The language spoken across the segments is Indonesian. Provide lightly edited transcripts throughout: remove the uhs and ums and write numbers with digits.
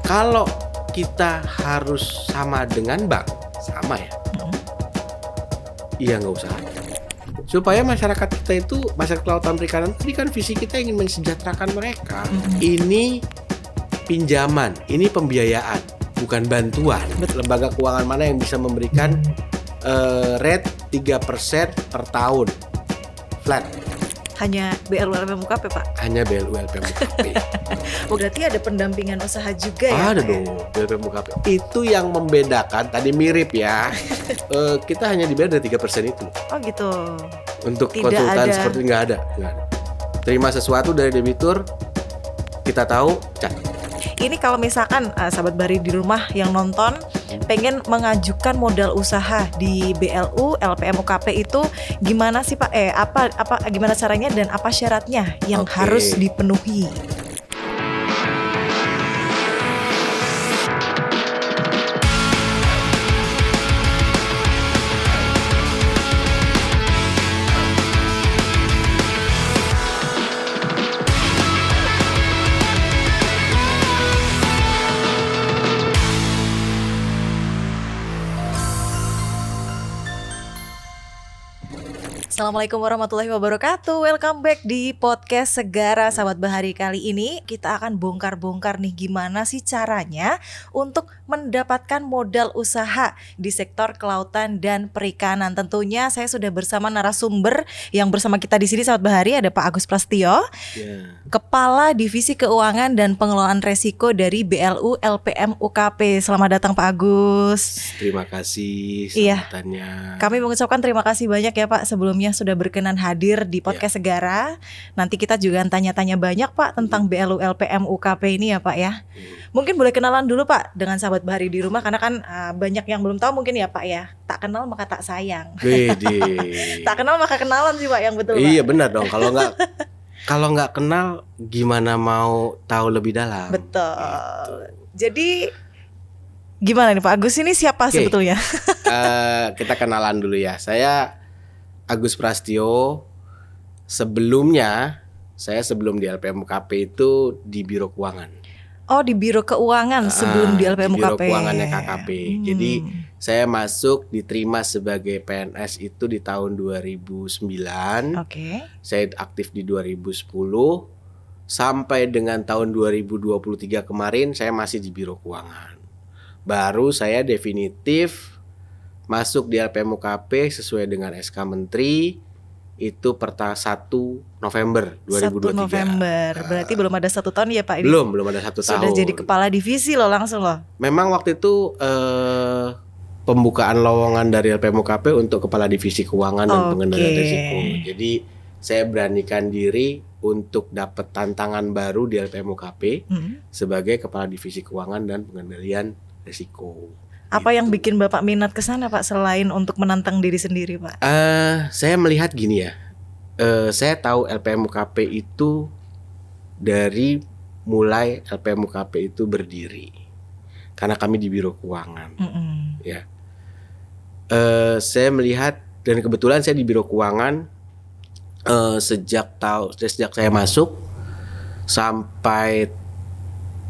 Kalau kita harus sama dengan bank, sama ya? Iya nggak usah. Supaya masyarakat kita itu, masyarakat kelautan perikanan, ini kan visi kita ingin mensejahterakan mereka. Ini pinjaman, ini pembiayaan, bukan bantuan. Lembaga keuangan mana yang bisa memberikan rate 3% per tahun flat? Hanya BLU LPM UKP, Pak? Hanya BLU LPM UKP. Berarti ada pendampingan usaha juga ya? Ada dong, BLU LPM UKP. Itu yang membedakan, tadi mirip ya. Kita hanya dibayar dari 3% itu. Oh gitu. Untuk Tidak konsultan ada. seperti nggak ada. Terima sesuatu dari debitur, kita tahu, cat. Ini kalau misalkan sahabat Bahari di rumah yang nonton pengen mengajukan modal usaha di BLU LPM UKP itu gimana sih Pak? Gimana caranya dan apa syaratnya yang Oke. harus dipenuhi? Assalamualaikum warahmatullahi wabarakatuh. Welcome back di podcast Segara Sahabat Bahari. Kali ini kita akan bongkar-bongkar nih gimana sih caranya untuk mendapatkan modal usaha di sektor kelautan dan perikanan. Tentunya saya sudah bersama narasumber yang bersama kita di sini Sahabat Bahari, ada Pak Agus Prastio, Kepala Divisi Keuangan dan Pengelolaan Resiko dari BLU LPM UKP. Selamat datang Pak Agus. Terima kasih Iya. sambutannya. Kami mengucapkan terima kasih banyak ya Pak sebelumnya sudah berkenan hadir di podcast Segara. Nanti kita juga tanya-tanya banyak Pak tentang BLU LPM UKP ini ya Pak ya. Mungkin boleh kenalan dulu Pak dengan sahabat Bahari di rumah karena kan banyak yang belum tahu mungkin ya Pak ya. Tak kenal maka tak sayang. Wede. Tak kenal maka kenalan sih Pak, yang betul Pak. Iya benar dong. Kalau nggak kenal, gimana mau tahu lebih dalam? Betul. Jadi gimana nih Pak Agus ini siapa Oke. sebetulnya? Kita kenalan dulu ya. Saya Agus Prastio. Sebelumnya, saya sebelum di LPM UKP itu di Biro Keuangan. Oh, di Biro Keuangan sebelum di LPM Di Biro UKP. Keuangannya KKP. Jadi saya masuk diterima sebagai PNS itu di tahun 2009. Oke. Saya aktif di 2010 sampai dengan tahun 2023 kemarin saya masih di Biro Keuangan. Baru saya definitif masuk di LPM UKP sesuai dengan SK Menteri itu 1 November 2023. 1 November. Berarti belum ada 1 tahun ya Pak ini? Belum ada 1 tahun. Sudah jadi kepala divisi loh langsung loh. Memang waktu itu pembukaan lowongan dari LPM UKP untuk kepala divisi keuangan dan pengendalian risiko. Jadi saya beranikan diri untuk dapat tantangan baru di LPM UKP sebagai kepala divisi keuangan dan pengendalian risiko. Apa yang bikin Bapak minat ke sana Pak selain untuk menantang diri sendiri Pak? Saya melihat gini ya. Saya tahu LPM UKP itu dari mulai LPM UKP itu berdiri. Karena kami di Biro Keuangan. Ya. Saya melihat dan kebetulan saya di Biro Keuangan sejak saya masuk sampai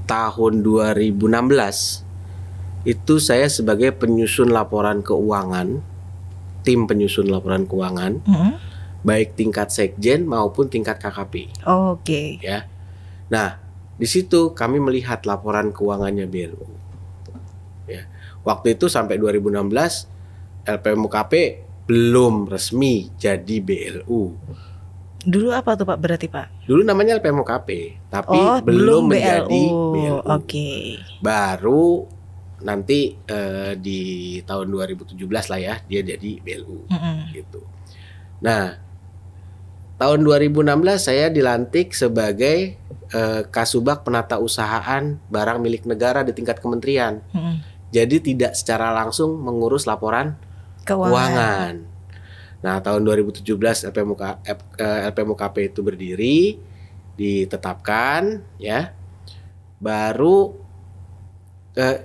tahun 2016 itu saya sebagai penyusun laporan keuangan, tim penyusun laporan keuangan, baik tingkat sekjen maupun tingkat KKP. Oke. Ya, nah di situ kami melihat laporan keuangannya BLU. Ya, waktu itu sampai 2016 LPM UKP belum resmi jadi BLU. Dulu apa tuh Pak berarti Pak? Dulu namanya LPM UKP, tapi belum menjadi BLU. Oke. Baru nanti di tahun 2017 lah ya dia jadi BLU gitu. Nah, tahun 2016 saya dilantik sebagai Kasubag Penata Usahaan Barang Milik Negara di tingkat kementerian. Jadi tidak secara langsung mengurus laporan keuangan. Nah, tahun 2017 LPM UKP itu berdiri, ditetapkan ya. Baru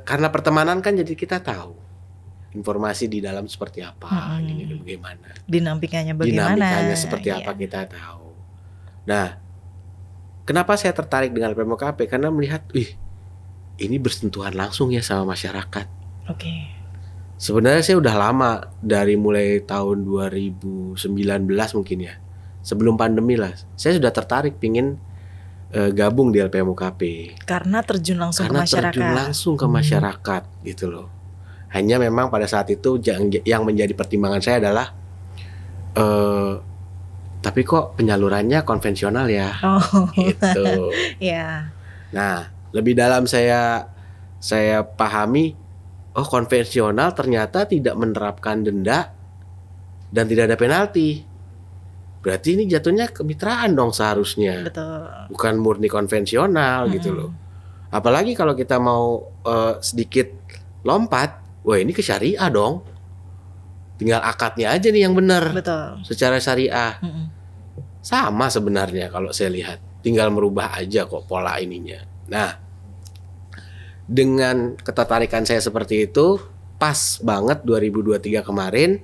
karena pertemanan kan jadi kita tahu informasi di dalam seperti apa, ini bagaimana. Dinamikanya seperti apa kita tahu. Nah, kenapa saya tertarik dengan LPM UKP? Karena melihat, ini bersentuhan langsung ya sama masyarakat. Oke. Sebenarnya saya udah lama, dari mulai tahun 2019 mungkin ya, sebelum pandemi lah, saya sudah tertarik pingin gabung di LPM UKP. Karena terjun langsung ke masyarakat. Terjun langsung ke masyarakat gitu loh. Hanya memang pada saat itu yang menjadi pertimbangan saya adalah tapi kok penyalurannya konvensional ya, gitu. Ya. Nah, lebih dalam saya pahami, oh konvensional ternyata tidak menerapkan denda dan tidak ada penalti. Berarti ini jatuhnya kemitraan dong seharusnya. Betul. Bukan murni konvensional gitu loh. Apalagi kalau kita mau sedikit lompat, wah ini ke syariah dong. Tinggal akadnya aja nih yang benar. Betul. Secara syariah. Sama sebenarnya kalau saya lihat. Tinggal merubah aja kok pola ininya. Nah, dengan ketertarikan saya seperti itu, pas banget 2023 kemarin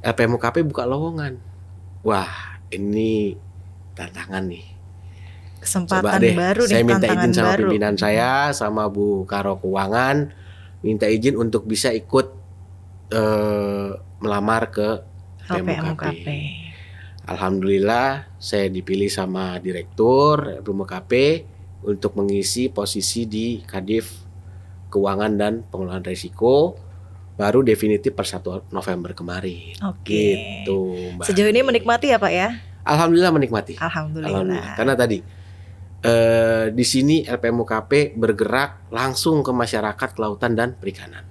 LPM UKP buka lowongan. Wah, ini tantangan nih. Kesempatan baru nih, saya minta izin sama baru. Pimpinan saya, sama Bu Karo Keuangan, minta izin untuk bisa ikut melamar ke LPM UKP. Alhamdulillah saya dipilih sama direktur LPM UKP untuk mengisi posisi di Kadif Keuangan dan Pengelolaan Risiko, baru definitif per 1 November kemarin. Oke. Gitu, Mbak. Sejauh ini menikmati ya Pak ya? Alhamdulillah menikmati. Alhamdulillah. Karena tadi di sini LPM UKP bergerak langsung ke masyarakat kelautan dan perikanan.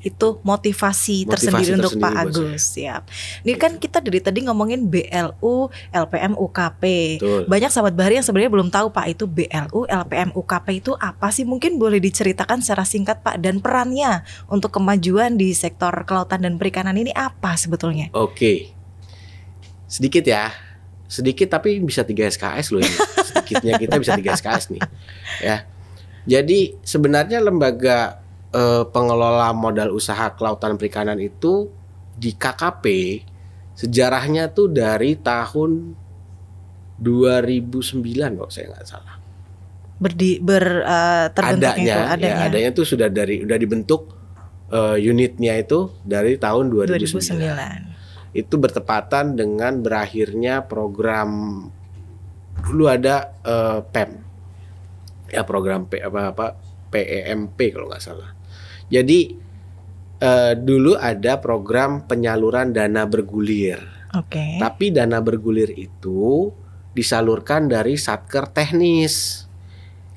Itu motivasi tersendiri untuk Pak Agus. Siap. Ini kan kita dari tadi ngomongin BLU, LPM UKP. Betul. Banyak sahabat bahari yang sebenarnya belum tahu Pak, itu BLU, LPM UKP itu apa sih? Mungkin boleh diceritakan secara singkat Pak, dan perannya untuk kemajuan di sektor kelautan dan perikanan ini apa sebetulnya? Oke. Sedikit ya. Sedikit tapi bisa 3 SKS loh ini. Sedikitnya kita bisa 3 SKS nih. Ya. Jadi sebenarnya lembaga pengelola modal usaha kelautan perikanan itu di KKP sejarahnya tuh dari tahun 2009 kok saya nggak salah. Terbentuknya adanya tuh sudah dibentuk unitnya itu dari tahun 2009. Itu bertepatan dengan berakhirnya program, dulu ada PEM. Ya, program PEMP kalau nggak salah. Jadi dulu ada program penyaluran dana bergulir. Oke. Tapi dana bergulir itu disalurkan dari satker teknis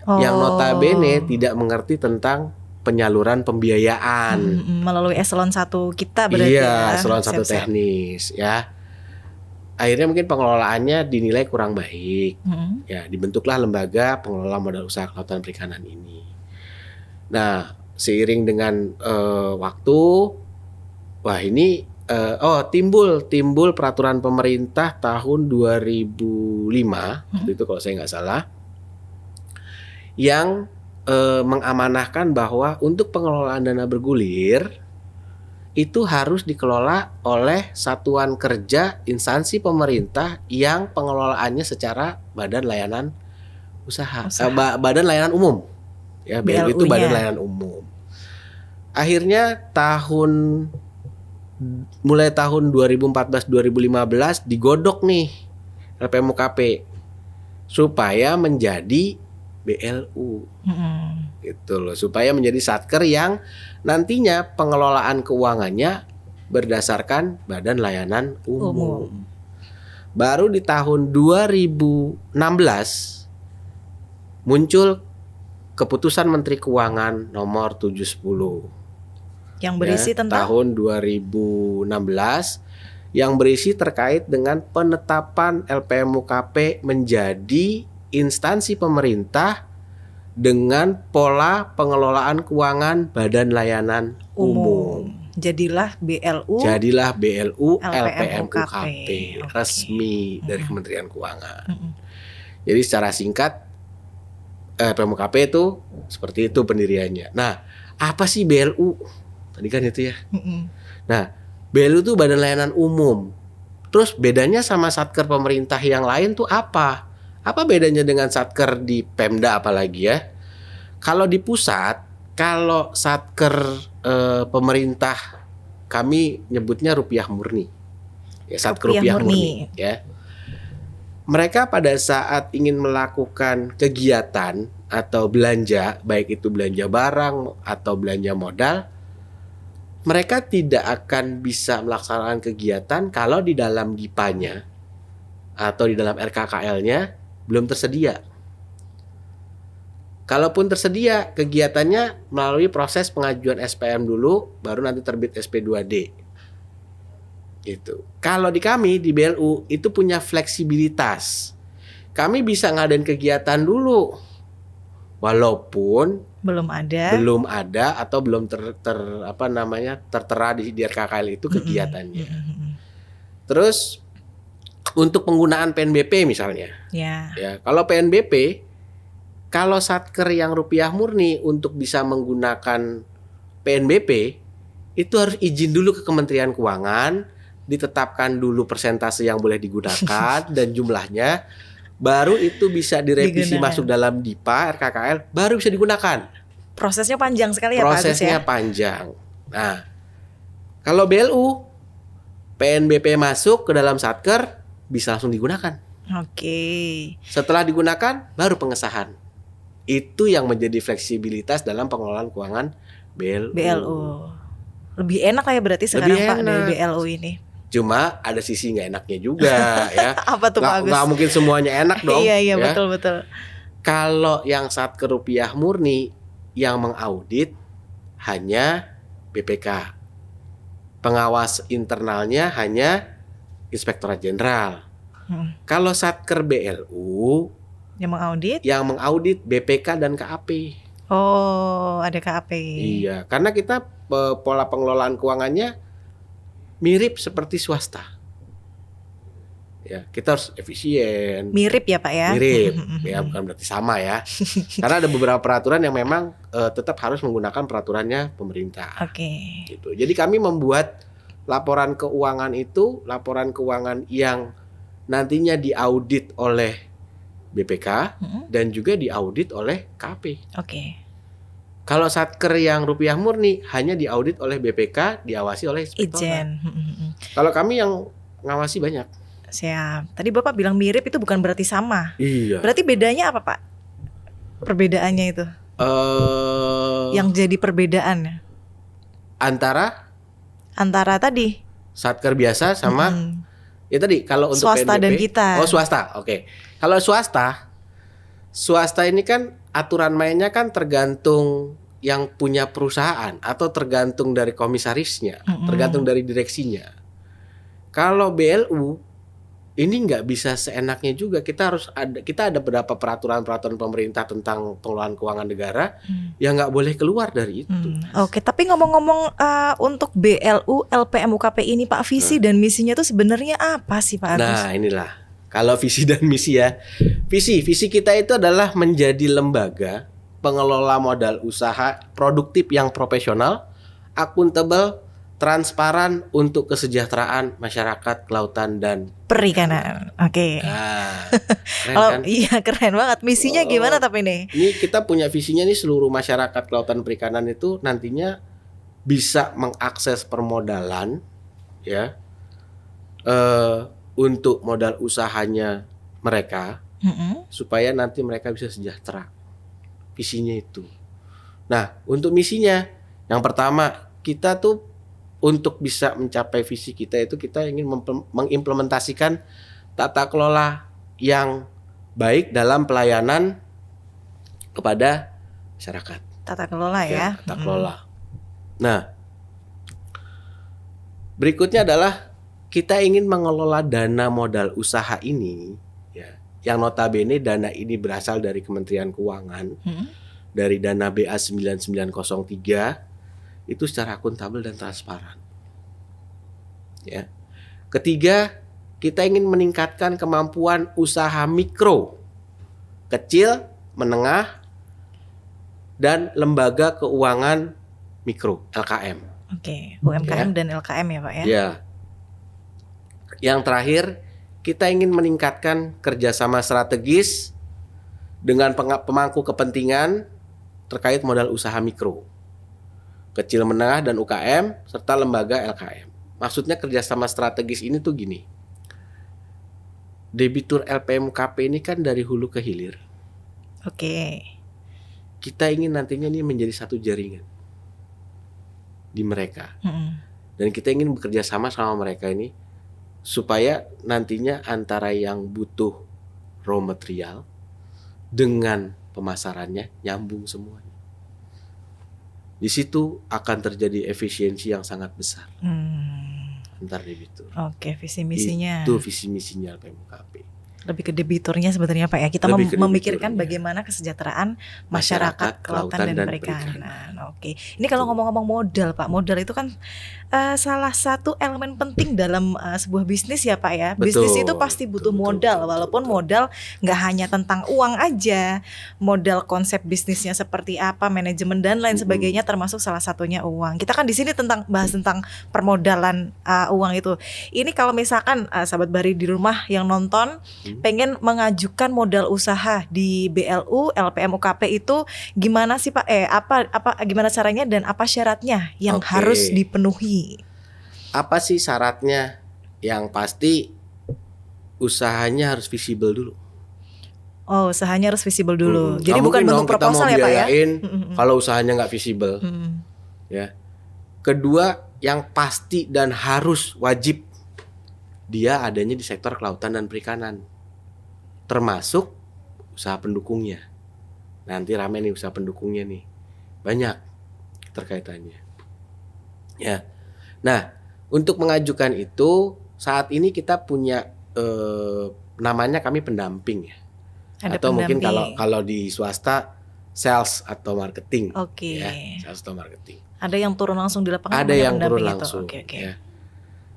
yang notabene tidak mengerti tentang penyaluran pembiayaan. Melalui eselon 1 kita berarti ya. Iya, eselon 1 teknis ya. Akhirnya mungkin pengelolaannya dinilai kurang baik. Ya, dibentuklah lembaga pengelola modal usaha kelautan perikanan ini. Nah, seiring dengan waktu, wah ini timbul peraturan pemerintah tahun 2005, itu kalau saya nggak salah, yang mengamanahkan bahwa untuk pengelolaan dana bergulir itu harus dikelola oleh satuan kerja instansi pemerintah yang pengelolaannya secara badan layanan usaha. Badan layanan umum. Ya, BLU itu badan layanan umum. Akhirnya mulai tahun 2014-2015 digodok nih LPM UKP supaya menjadi BLU. Gitu loh, supaya menjadi satker yang nantinya pengelolaan keuangannya berdasarkan badan layanan umum. Baru di tahun 2016 muncul Keputusan Menteri Keuangan nomor 710 yang berisi tentang tahun 2016 yang berisi terkait dengan penetapan LPM UKP menjadi instansi pemerintah dengan pola pengelolaan keuangan badan layanan umum. Jadilah BLU LPM UKP resmi dari Kementerian Keuangan. Jadi secara singkat LPM UKP itu seperti itu pendiriannya. Nah, apa sih BLU? Tadi kan itu ya. Nah, BLU itu badan layanan umum. Terus bedanya sama satker pemerintah yang lain tuh apa? Apa bedanya dengan satker di Pemda apalagi ya? Kalau di pusat, kalau satker pemerintah kami nyebutnya rupiah murni. Ya, satker rupiah murni ya. Mereka pada saat ingin melakukan kegiatan atau belanja, baik itu belanja barang atau belanja modal, mereka tidak akan bisa melaksanakan kegiatan kalau di dalam DIPA-nya atau di dalam RKKL-nya belum tersedia. Kalaupun tersedia, kegiatannya melalui proses pengajuan SPM dulu, baru nanti terbit SP2D. Gitu. Kalau di kami di BLU itu punya fleksibilitas. Kami bisa ngadain kegiatan dulu, walaupun belum ada atau belum tertera di RKKL itu kegiatannya. Terus untuk penggunaan PNBP misalnya, ya kalau PNBP, kalau satker yang rupiah murni untuk bisa menggunakan PNBP itu harus izin dulu ke Kementerian Keuangan, ditetapkan dulu persentase yang boleh digunakan dan jumlahnya. Baru itu bisa direvisi masuk dalam DIPA, RKKL, baru bisa digunakan. Prosesnya panjang sekali ya Pak Agus ya? Prosesnya panjang. Nah, kalau BLU, PNBP masuk ke dalam satker, bisa langsung digunakan. Oke. Setelah digunakan, baru pengesahan. Itu yang menjadi fleksibilitas dalam pengelolaan keuangan BLU. Lebih enak lah ya berarti sekarang Pak dari BLU ini. Cuma ada sisi nggak enaknya juga ya. Apa tuh Pak Agus? Nggak mungkin semuanya enak dong. Iya ya. betul. Kalau yang satker rupiah murni yang mengaudit hanya BPK, pengawas internalnya hanya Inspektorat Jenderal. Kalau satker BLU yang mengaudit BPK dan KAP. Oh, ada KAP. Iya, karena kita pola pengelolaan keuangannya mirip seperti swasta. Ya, kita harus efisien. Mirip ya Pak ya? Mirip, ya bukan berarti sama ya. Karena ada beberapa peraturan yang memang tetap harus menggunakan peraturannya pemerintah. Oke. Gitu. Jadi kami membuat laporan keuangan itu, laporan keuangan yang nantinya diaudit oleh BPK dan juga diaudit oleh KP. Oke. Kalau satker yang rupiah murni hanya diaudit oleh BPK, diawasi oleh Inspektorat. Kalau kami yang ngawasi banyak. Siap. Tadi Bapak bilang mirip itu bukan berarti sama. Iya. Berarti bedanya apa Pak? Perbedaannya itu? Yang jadi perbedaan antara tadi satker biasa sama ya tadi kalau untuk swasta PNBP, dan kita. Oh swasta, oke. Kalau swasta ini kan aturan mainnya kan tergantung yang punya perusahaan atau tergantung dari komisarisnya, tergantung dari direksinya. Kalau BLU ini nggak bisa seenaknya juga. Kita ada beberapa peraturan pemerintah tentang pengelolaan keuangan negara yang nggak boleh keluar dari itu. Oke, tapi ngomong-ngomong untuk BLU LPM UKP ini Pak, visi dan misinya itu sebenarnya apa sih Pak Agus? Nah inilah, kalau visi dan misi ya. Visi kita itu adalah menjadi lembaga pengelola modal usaha produktif yang profesional, akuntabel, transparan untuk kesejahteraan masyarakat kelautan dan perikanan. Oke. Nah, keren kan? Iya keren banget. Misinya gimana tapi nih? Ini kita punya visinya nih, seluruh masyarakat kelautan perikanan itu nantinya bisa mengakses permodalan ya untuk modal usahanya mereka supaya nanti mereka bisa sejahtera. Visinya itu. Nah, untuk misinya yang pertama, kita tuh untuk bisa mencapai visi kita itu kita ingin mengimplementasikan tata kelola yang baik dalam pelayanan kepada masyarakat. Tata kelola ya. Tata kelola. Nah, berikutnya adalah kita ingin mengelola dana modal usaha ini ya, yang notabene dana ini berasal dari Kementerian Keuangan, dari dana BA 9903 itu secara akuntabel dan transparan. Ya. Ketiga, kita ingin meningkatkan kemampuan usaha mikro, kecil, menengah, dan lembaga keuangan mikro (LKM). Oke, UMKM dan LKM ya Pak ya. Ya. Yang terakhir, kita ingin meningkatkan kerjasama strategis dengan pemangku kepentingan terkait modal usaha mikro, kecil menengah dan UKM, serta lembaga LKM. Maksudnya kerjasama strategis ini tuh gini, debitur LPMUKP ini kan dari hulu ke hilir. Oke. Kita ingin nantinya ini menjadi satu jaringan di mereka. Dan kita ingin bekerja sama mereka ini supaya nantinya antara yang butuh raw material dengan pemasarannya nyambung semuanya. Di situ akan terjadi efisiensi yang sangat besar antar debitur. Oke, visi misinya. Itu visi misinya LPMUKP. Lebih ke debiturnya sebenarnya Pak ya. Kita memikirkan bagaimana kesejahteraan masyarakat kelautan dan perikanan. Oke. Ini kalau ngomong-ngomong modal Pak, modal itu kan salah satu elemen penting dalam sebuah bisnis ya Pak ya. Bisnis itu pasti butuh modal, walaupun modal nggak hanya tentang uang aja. Modal konsep bisnisnya seperti apa, manajemen dan lain sebagainya, termasuk salah satunya uang. Kita kan di sini bahas tentang permodalan uang itu. Ini kalau misalkan sahabat Bahari di rumah yang nonton pengen mengajukan modal usaha di BLU, LPMUKP itu gimana sih Pak? Gimana caranya dan apa syaratnya yang harus dipenuhi? Apa sih syaratnya? Yang pasti usahanya harus visible dulu. Oh, usahanya harus visible dulu. Jadi bukan bentuk proposal ya Pak ya? Kalau usahanya nggak visible, ya. Kedua, yang pasti dan harus wajib dia adanya di sektor kelautan dan perikanan, termasuk usaha pendukungnya. Nanti rame nih usaha pendukungnya nih, banyak terkaitannya. Ya, nah untuk mengajukan itu saat ini kita punya namanya kami pendamping ya. Atau pendamping. Mungkin kalau di swasta sales atau marketing. Ya, sales atau marketing. Ada yang turun langsung di lapangan. Ada yang turun langsung. Ya.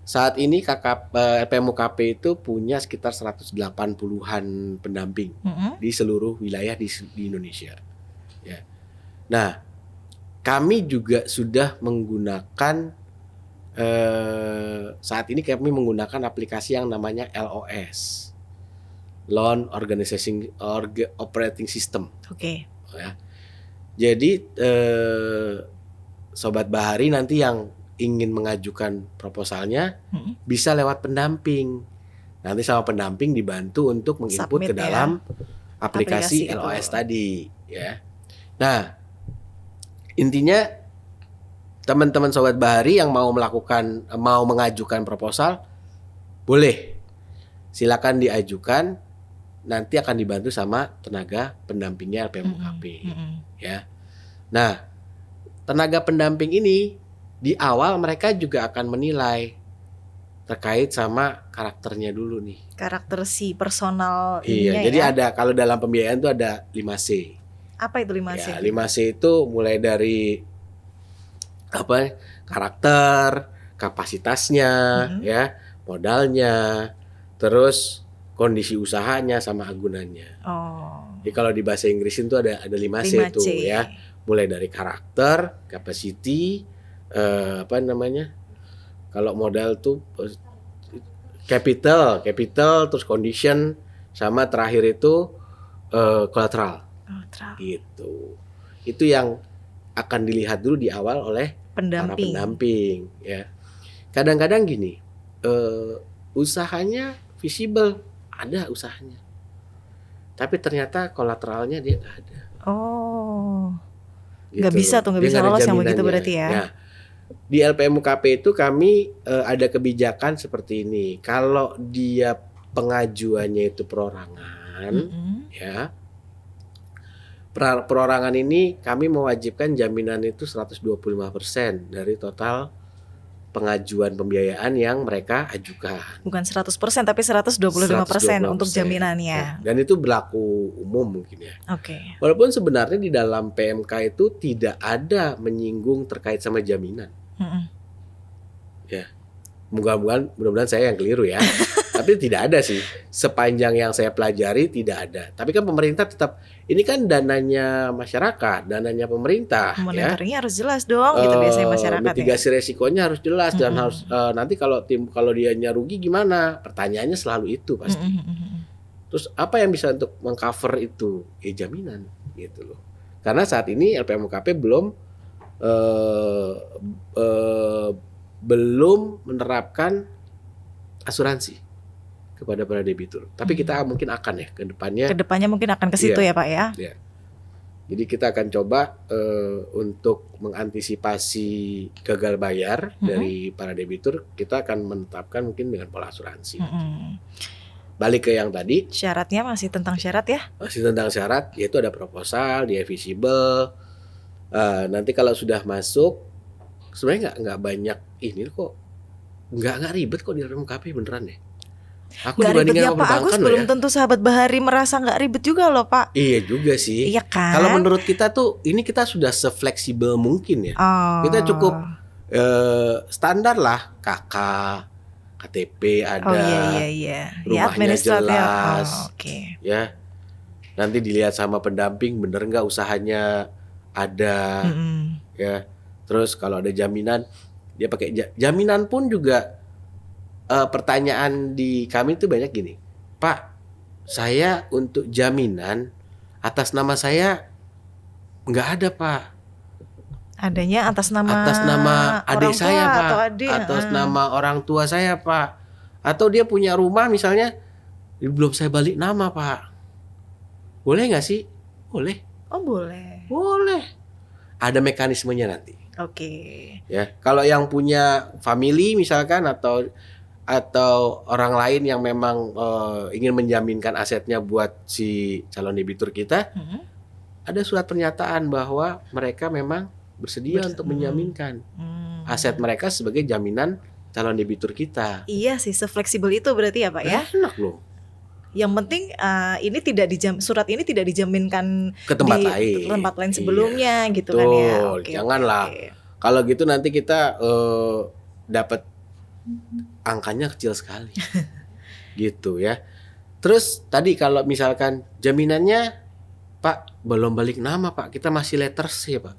Saat ini LPMUKP itu punya sekitar 180-an pendamping di seluruh wilayah di Indonesia. Ya. Nah, kami juga sudah menggunakan saat ini kami menggunakan aplikasi yang namanya LOS, Loan Operating System. Ya. Jadi Sobat Bahari nanti yang ingin mengajukan proposalnya bisa lewat pendamping. Nanti sama pendamping dibantu untuk menginput ke dalam aplikasi LOS tadi, ya. Nah, intinya teman-teman Sobat Bahari yang mau mengajukan proposal boleh. Silakan diajukan, nanti akan dibantu sama tenaga pendampingnya LPMUKP, ya. Nah, tenaga pendamping ini di awal mereka juga akan menilai terkait sama karakternya dulu nih. Karakter si personal ininya. Iya, jadi ada kalau dalam pembiayaan itu ada 5C. Apa itu 5C? Ya, 5C itu mulai dari karakter, kapasitasnya, ya, modalnya, terus kondisi usahanya sama agunannya. Jadi kalau di bahasa Inggris itu ada 5C itu ya. Mulai dari karakter, capacity, kalau modal tuh capital, terus condition, sama terakhir itu collateral. Gitu. Itu yang akan dilihat dulu di awal oleh para pendamping, ya. Kadang-kadang gini, usahanya visible, ada usahanya, tapi ternyata kolateralnya dia nggak ada. Gitu. Nggak bisa lolos yang begitu berarti ya. Nah, di LPMUKP itu kami ada kebijakan seperti ini. Kalau dia pengajuannya itu perorangan, ya, perorangan ini kami mewajibkan jaminan itu 125% dari total pengajuan pembiayaan yang mereka ajukan. Bukan 100% tapi 125% untuk jaminannya. Dan itu berlaku umum mungkin ya. Walaupun sebenarnya di dalam PMK itu tidak ada menyinggung terkait sama jaminan. Ya. Mudah-mudahan saya yang keliru ya. Tapi tidak ada sih. Sepanjang yang saya pelajari tidak ada. Tapi kan pemerintah tetap, ini kan dananya masyarakat, dananya pemerintah. Monitoringnya harus jelas dong, gitu biasanya masyarakat. Mitigasi resikonya harus jelas dan harus nanti kalau dianya rugi gimana? Pertanyaannya selalu itu pasti. Terus apa yang bisa untuk mengcover itu? Jaminan gitu loh. Karena saat ini LPM UKP belum menerapkan asuransi kepada para debitur. Tapi kita mungkin akan ya ke depannya. Kedepannya mungkin akan ke situ ya Pak ya. Iya. Jadi kita akan coba untuk mengantisipasi gagal bayar dari para debitur, kita akan menetapkan mungkin dengan pola asuransi. Balik ke yang tadi. Syaratnya masih tentang syarat ya? Masih tentang syarat, yaitu ada proposal, dia visible. Nanti kalau sudah masuk, sebenarnya nggak banyak ini kok, nggak ribet kok di LPM-UKP beneran deh. Aku Nggak ribet ya Pak Agus, belum ya. tentu sahabat Bahari merasa nggak ribet juga loh Pak. Iya juga sih. Iya kan? Kalau menurut kita tuh ini kita sudah se-fleksibel mungkin ya. Kita cukup standar lah, KK, KTP ada, iya. rumahnya Oh, jelas, okay. Ya. Nanti dilihat sama pendamping bener nggak usahanya ada, ya. Terus kalau ada jaminan, dia pakai jaminan pun juga. Pertanyaan di kami itu banyak gini, Pak, saya untuk jaminan atas nama saya nggak ada Pak. Adanya atas nama adik saya Pak, atas nama orang tua saya Pak. Atau dia punya rumah misalnya, belum saya balik nama Pak. Boleh nggak sih? Boleh. Oh boleh. Boleh. Ada mekanismenya nanti. Oke. Ya, kalau yang punya family misalkan atau orang lain yang memang ingin menjaminkan asetnya buat si calon debitur kita, ada surat pernyataan bahwa mereka memang bersedia untuk menjaminkan aset mereka sebagai jaminan calon debitur kita. Iya sih, se-fleksibel itu berarti ya Pak ya. Enak loh. Yang penting ini surat ini tidak dijaminkan ke tempat lain sebelumnya gitu kan ya. Oke, janganlah. Kalau gitu nanti kita dapat angkanya kecil sekali. Gitu ya. Terus tadi kalau misalkan jaminannya Pak belum balik nama Pak, kita masih letter C Pak.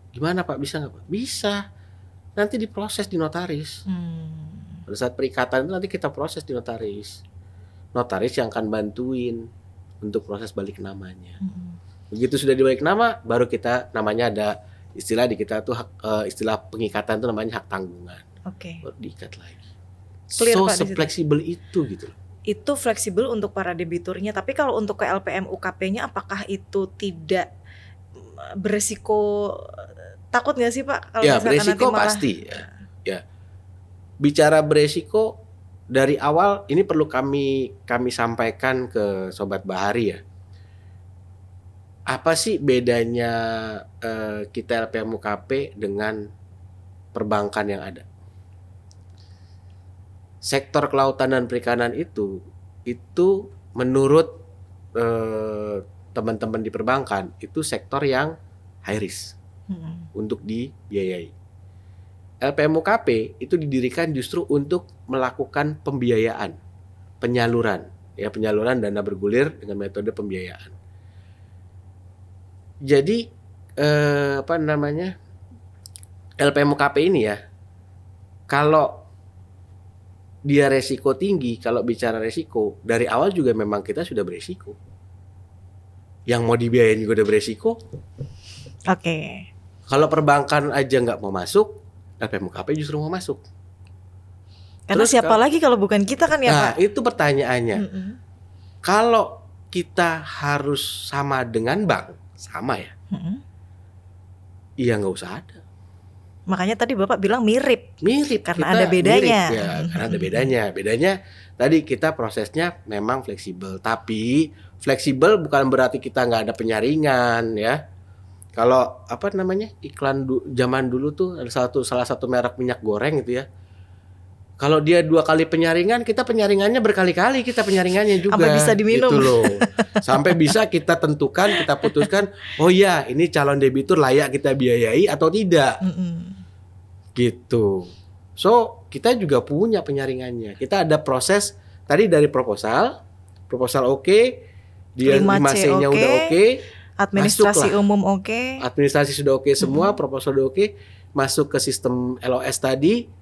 Gimana Pak, bisa nggak Pak? Bisa. Nanti diproses di notaris. Pada saat perikatan itu nanti kita proses di notaris. Notaris yang akan bantuin untuk proses balik namanya. Begitu sudah dibalik nama, baru kita namanya ada istilah di kita tuh istilah pengikatan itu namanya hak tanggungan. Oke. Baru diikat lagi. Clear, so Pak, fleksibel itu gitu. Itu fleksibel untuk para debiturnya. Tapi kalau untuk ke LPM UKP-nya, apakah itu tidak beresiko? Takut nggak sih Pak? Kalau ya beresiko pasti. Ya. Bicara beresiko dari awal ini perlu kami sampaikan ke Sobat Bahari ya. Apa sih bedanya kita LPM UKP dengan perbankan yang ada? Sektor kelautan dan perikanan itu menurut teman-teman di perbankan itu sektor yang high risk untuk dibiayai. LPM UKP itu didirikan justru untuk melakukan pembiayaan, penyaluran dana bergulir dengan metode pembiayaan. Jadi LPM UKP ini ya, kalau dia resiko tinggi, kalau bicara resiko dari awal juga memang kita sudah beresiko. Yang mau dibiayain juga udah beresiko. Oke. Kalau perbankan aja nggak mau masuk, LPM UKP justru mau masuk. Karena terus siapa lagi kalau bukan kita kan ya Pak? Nah itu pertanyaannya. Kalau kita harus sama dengan bank, sama ya? Iya nggak usah ada. Makanya tadi Bapak bilang mirip karena ada bedanya. Mirip, ya, karena ada bedanya. Bedanya tadi kita prosesnya memang fleksibel, tapi fleksibel bukan berarti kita nggak ada penyaringan ya. Kalau iklan zaman dulu tuh ada salah satu merek minyak goreng gitu ya. Kalau dia 2 kali penyaringan, kita penyaringannya berkali-kali, kita penyaringannya juga. Sampai bisa diminum. Gitu loh. Sampai bisa kita tentukan, kita putuskan, oh ya ini calon debitur layak kita biayai atau tidak. Gitu. So kita juga punya penyaringannya. Kita ada proses tadi dari proposal oke, dia 5C-nya udah oke, administrasi umum oke, administrasi sudah oke semua, proposal udah oke, masuk ke sistem LOS tadi.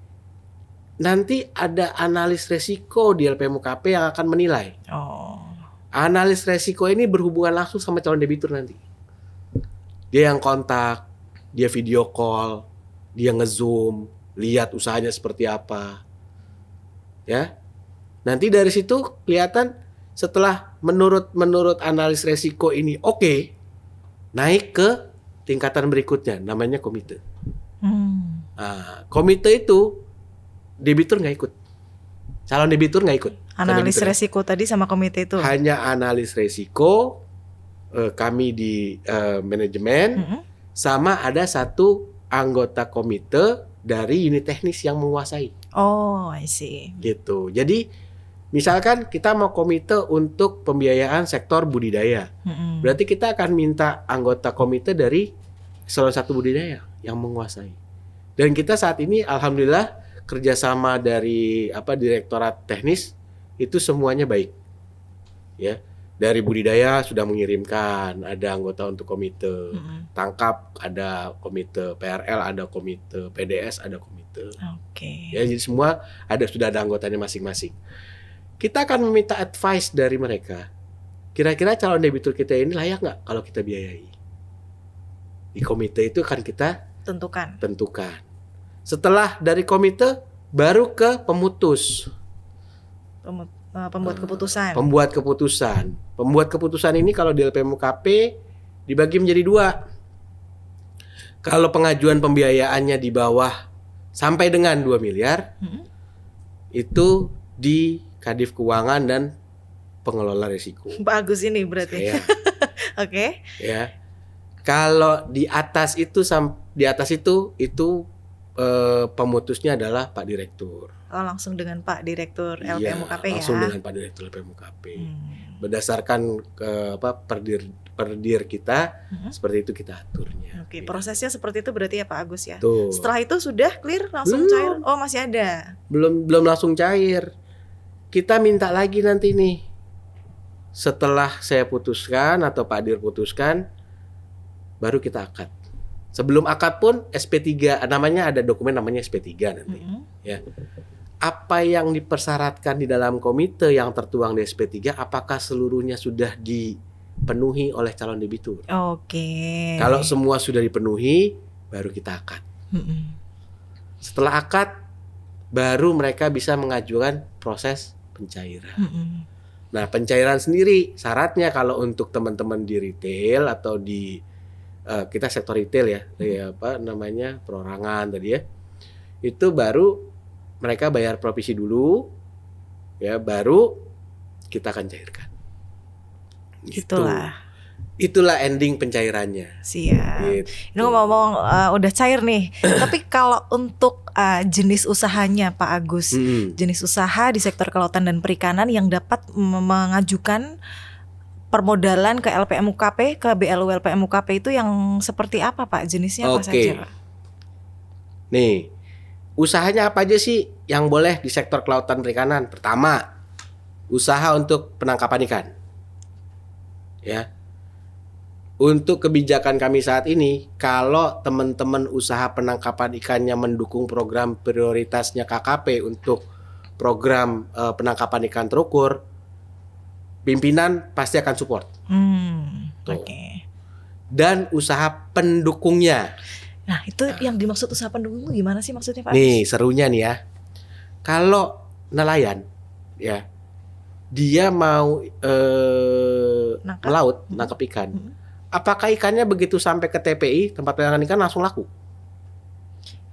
Nanti ada analis resiko di LPM UKP yang akan menilai. Analis resiko ini berhubungan langsung sama calon debitur nanti. Dia yang kontak, dia video call, dia nge-zoom, lihat usahanya seperti apa. Ya. Nanti dari situ kelihatan setelah menurut analis resiko ini oke, naik ke tingkatan berikutnya namanya komite. Nah, komite itu debitur nggak ikut, calon debitur nggak ikut. Analis resiko tadi sama komite itu hanya analis resiko, kami di manajemen, sama ada satu anggota komite dari unit teknis yang menguasai. Oh, I see. Gitu. Jadi misalkan kita mau komite untuk pembiayaan sektor budidaya, berarti kita akan minta anggota komite dari eselon 1 budidaya yang menguasai. Dan kita saat ini alhamdulillah kerjasama dari direktorat teknis itu semuanya baik. Ya, dari budidaya sudah mengirimkan, ada anggota untuk komite tangkap, ada komite PRL, ada komite PDS, ada komite. Oke. Ya, jadi semua sudah ada anggotanya masing-masing. Kita akan meminta advice dari mereka. Kira-kira calon debitur kita ini layak nggak kalau kita biayai? Di komite itu akan kita tentukan. Setelah dari komite baru ke pemutus. Pembuat keputusan. Pembuat keputusan ini kalau di LPMUKP dibagi menjadi 2. Kalau pengajuan pembiayaannya di bawah sampai dengan 2 miliar, itu di Kadif Keuangan dan Pengelola Risiko. Pak Agus ini berarti. Oke. Ya. Kalau di atas itu pemutusnya adalah Pak Direktur. Oh, langsung dengan Pak Direktur LPMUKP ya. Langsung dengan Pak Direktur LPMUKP. Berdasarkan perdir kita, seperti itu kita aturnya. Oke, prosesnya seperti itu berarti ya Pak Agus ya. Tuh. Setelah itu sudah clear langsung cair. Oh, masih ada. Belum langsung cair. Kita minta lagi nanti nih. Setelah saya putuskan atau Pak Dir putuskan, baru kita akad. Sebelum akad pun SP3, namanya ada dokumen namanya SP3 nanti. Ya. Apa yang dipersyaratkan di dalam komite yang tertuang di SP3, apakah seluruhnya sudah dipenuhi oleh calon debitur? Oke. Kalau semua sudah dipenuhi, baru kita akad. Setelah akad, baru mereka bisa mengajukan proses pencairan. Nah, pencairan sendiri syaratnya kalau untuk teman-teman di retail atau di kita sektor retail ya, perorangan tadi ya, itu baru mereka bayar provisi dulu, ya baru kita akan cairkan. Itulah ending pencairannya. Siap. Gitu. Ini ngomong udah cair nih. Tapi kalau untuk jenis usahanya Pak Agus, jenis usaha di sektor kelautan dan perikanan yang dapat mengajukan permodalan ke LPMUKP, ke BLU LPMUKP itu yang seperti apa Pak? Jenisnya apa saja Pak? Nih, usahanya apa aja sih yang boleh di sektor kelautan perikanan? Pertama, usaha untuk penangkapan ikan. Ya. Untuk kebijakan kami saat ini, kalau teman-teman usaha penangkapan ikannya mendukung program prioritasnya KKP untuk program penangkapan ikan terukur, pimpinan pasti akan support. Oke. Dan usaha pendukungnya. Nah, itu yang dimaksud usaha pendukung gimana sih maksudnya Pak? Nih, serunya nih ya. Kalau nelayan, ya, dia mau melaut, nangkap ikan. Apakah ikannya begitu sampai ke TPI, tempat pelelangan ikan, langsung laku?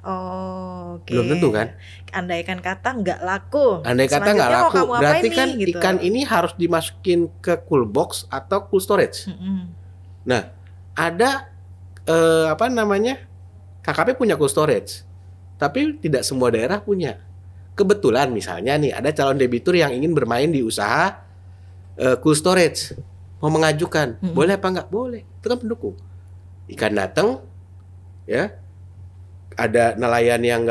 Oke. Belum tentu kan? Andaikan kata nggak laku. Berarti kan gitu. Ikan ini harus dimasukin ke cool box atau cool storage. Nah, ada KKP punya cool storage, tapi tidak semua daerah punya. Kebetulan misalnya nih ada calon debitur yang ingin bermain di usaha cool storage, mau mengajukan, boleh apa nggak? Boleh, itu kan pendukung. Ikan datang, ya. Ada nelayan yang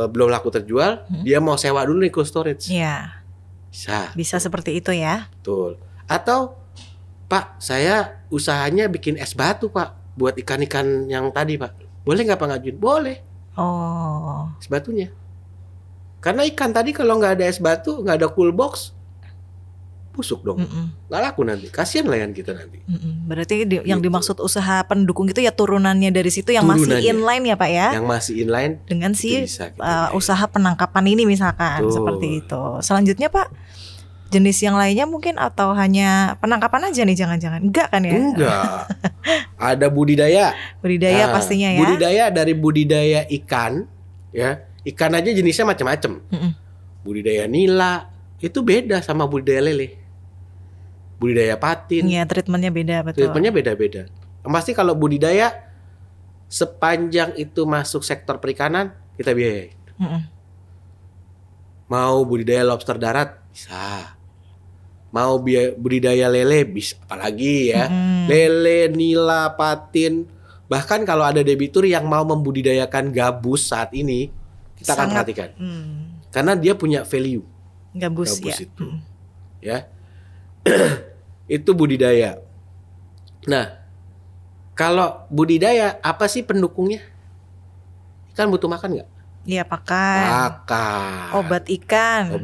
belum laku terjual, dia mau sewa dulu nih cold storage. Iya. Bisa seperti itu ya. Betul. Atau Pak, saya usahanya bikin es batu Pak, buat ikan-ikan yang tadi Pak. Boleh nggak Pak ngajuin? Boleh. Es batunya. Karena ikan tadi kalau nggak ada es batu, nggak ada cool box, busuk dong. Nggak laku nanti. Kasihan layan kita nanti. Berarti yang dimaksud usaha pendukung itu ya turunannya dari situ yang masih inline ya Pak ya? Yang masih inline dengan si usaha penangkapan ini misalkan. Seperti itu. Selanjutnya Pak, jenis yang lainnya mungkin atau hanya penangkapan aja nih jangan-jangan? Enggak kan ya? Enggak. Ada budidaya. Budidaya pastinya ya. Budidaya dari budidaya ikan ya. Ikan aja jenisnya macam-macam. Budidaya nila itu beda sama budidaya lele. Budidaya patin. Iya, treatmentnya beda betul. Treatmentnya beda-beda. Pasti kalau budidaya sepanjang itu masuk sektor perikanan kita biayain. Mau budidaya lobster darat bisa. Mau budidaya lele bisa, apalagi ya. Lele, nila, patin. Bahkan kalau ada debitur yang mau membudidayakan gabus saat ini, kita akan perhatikan. Karena dia punya value. Gabus ya. Itu. Ya. Itu budidaya. Nah, kalau budidaya apa sih pendukungnya? Ikan butuh makan nggak? Iya, pakan. Obat ikan.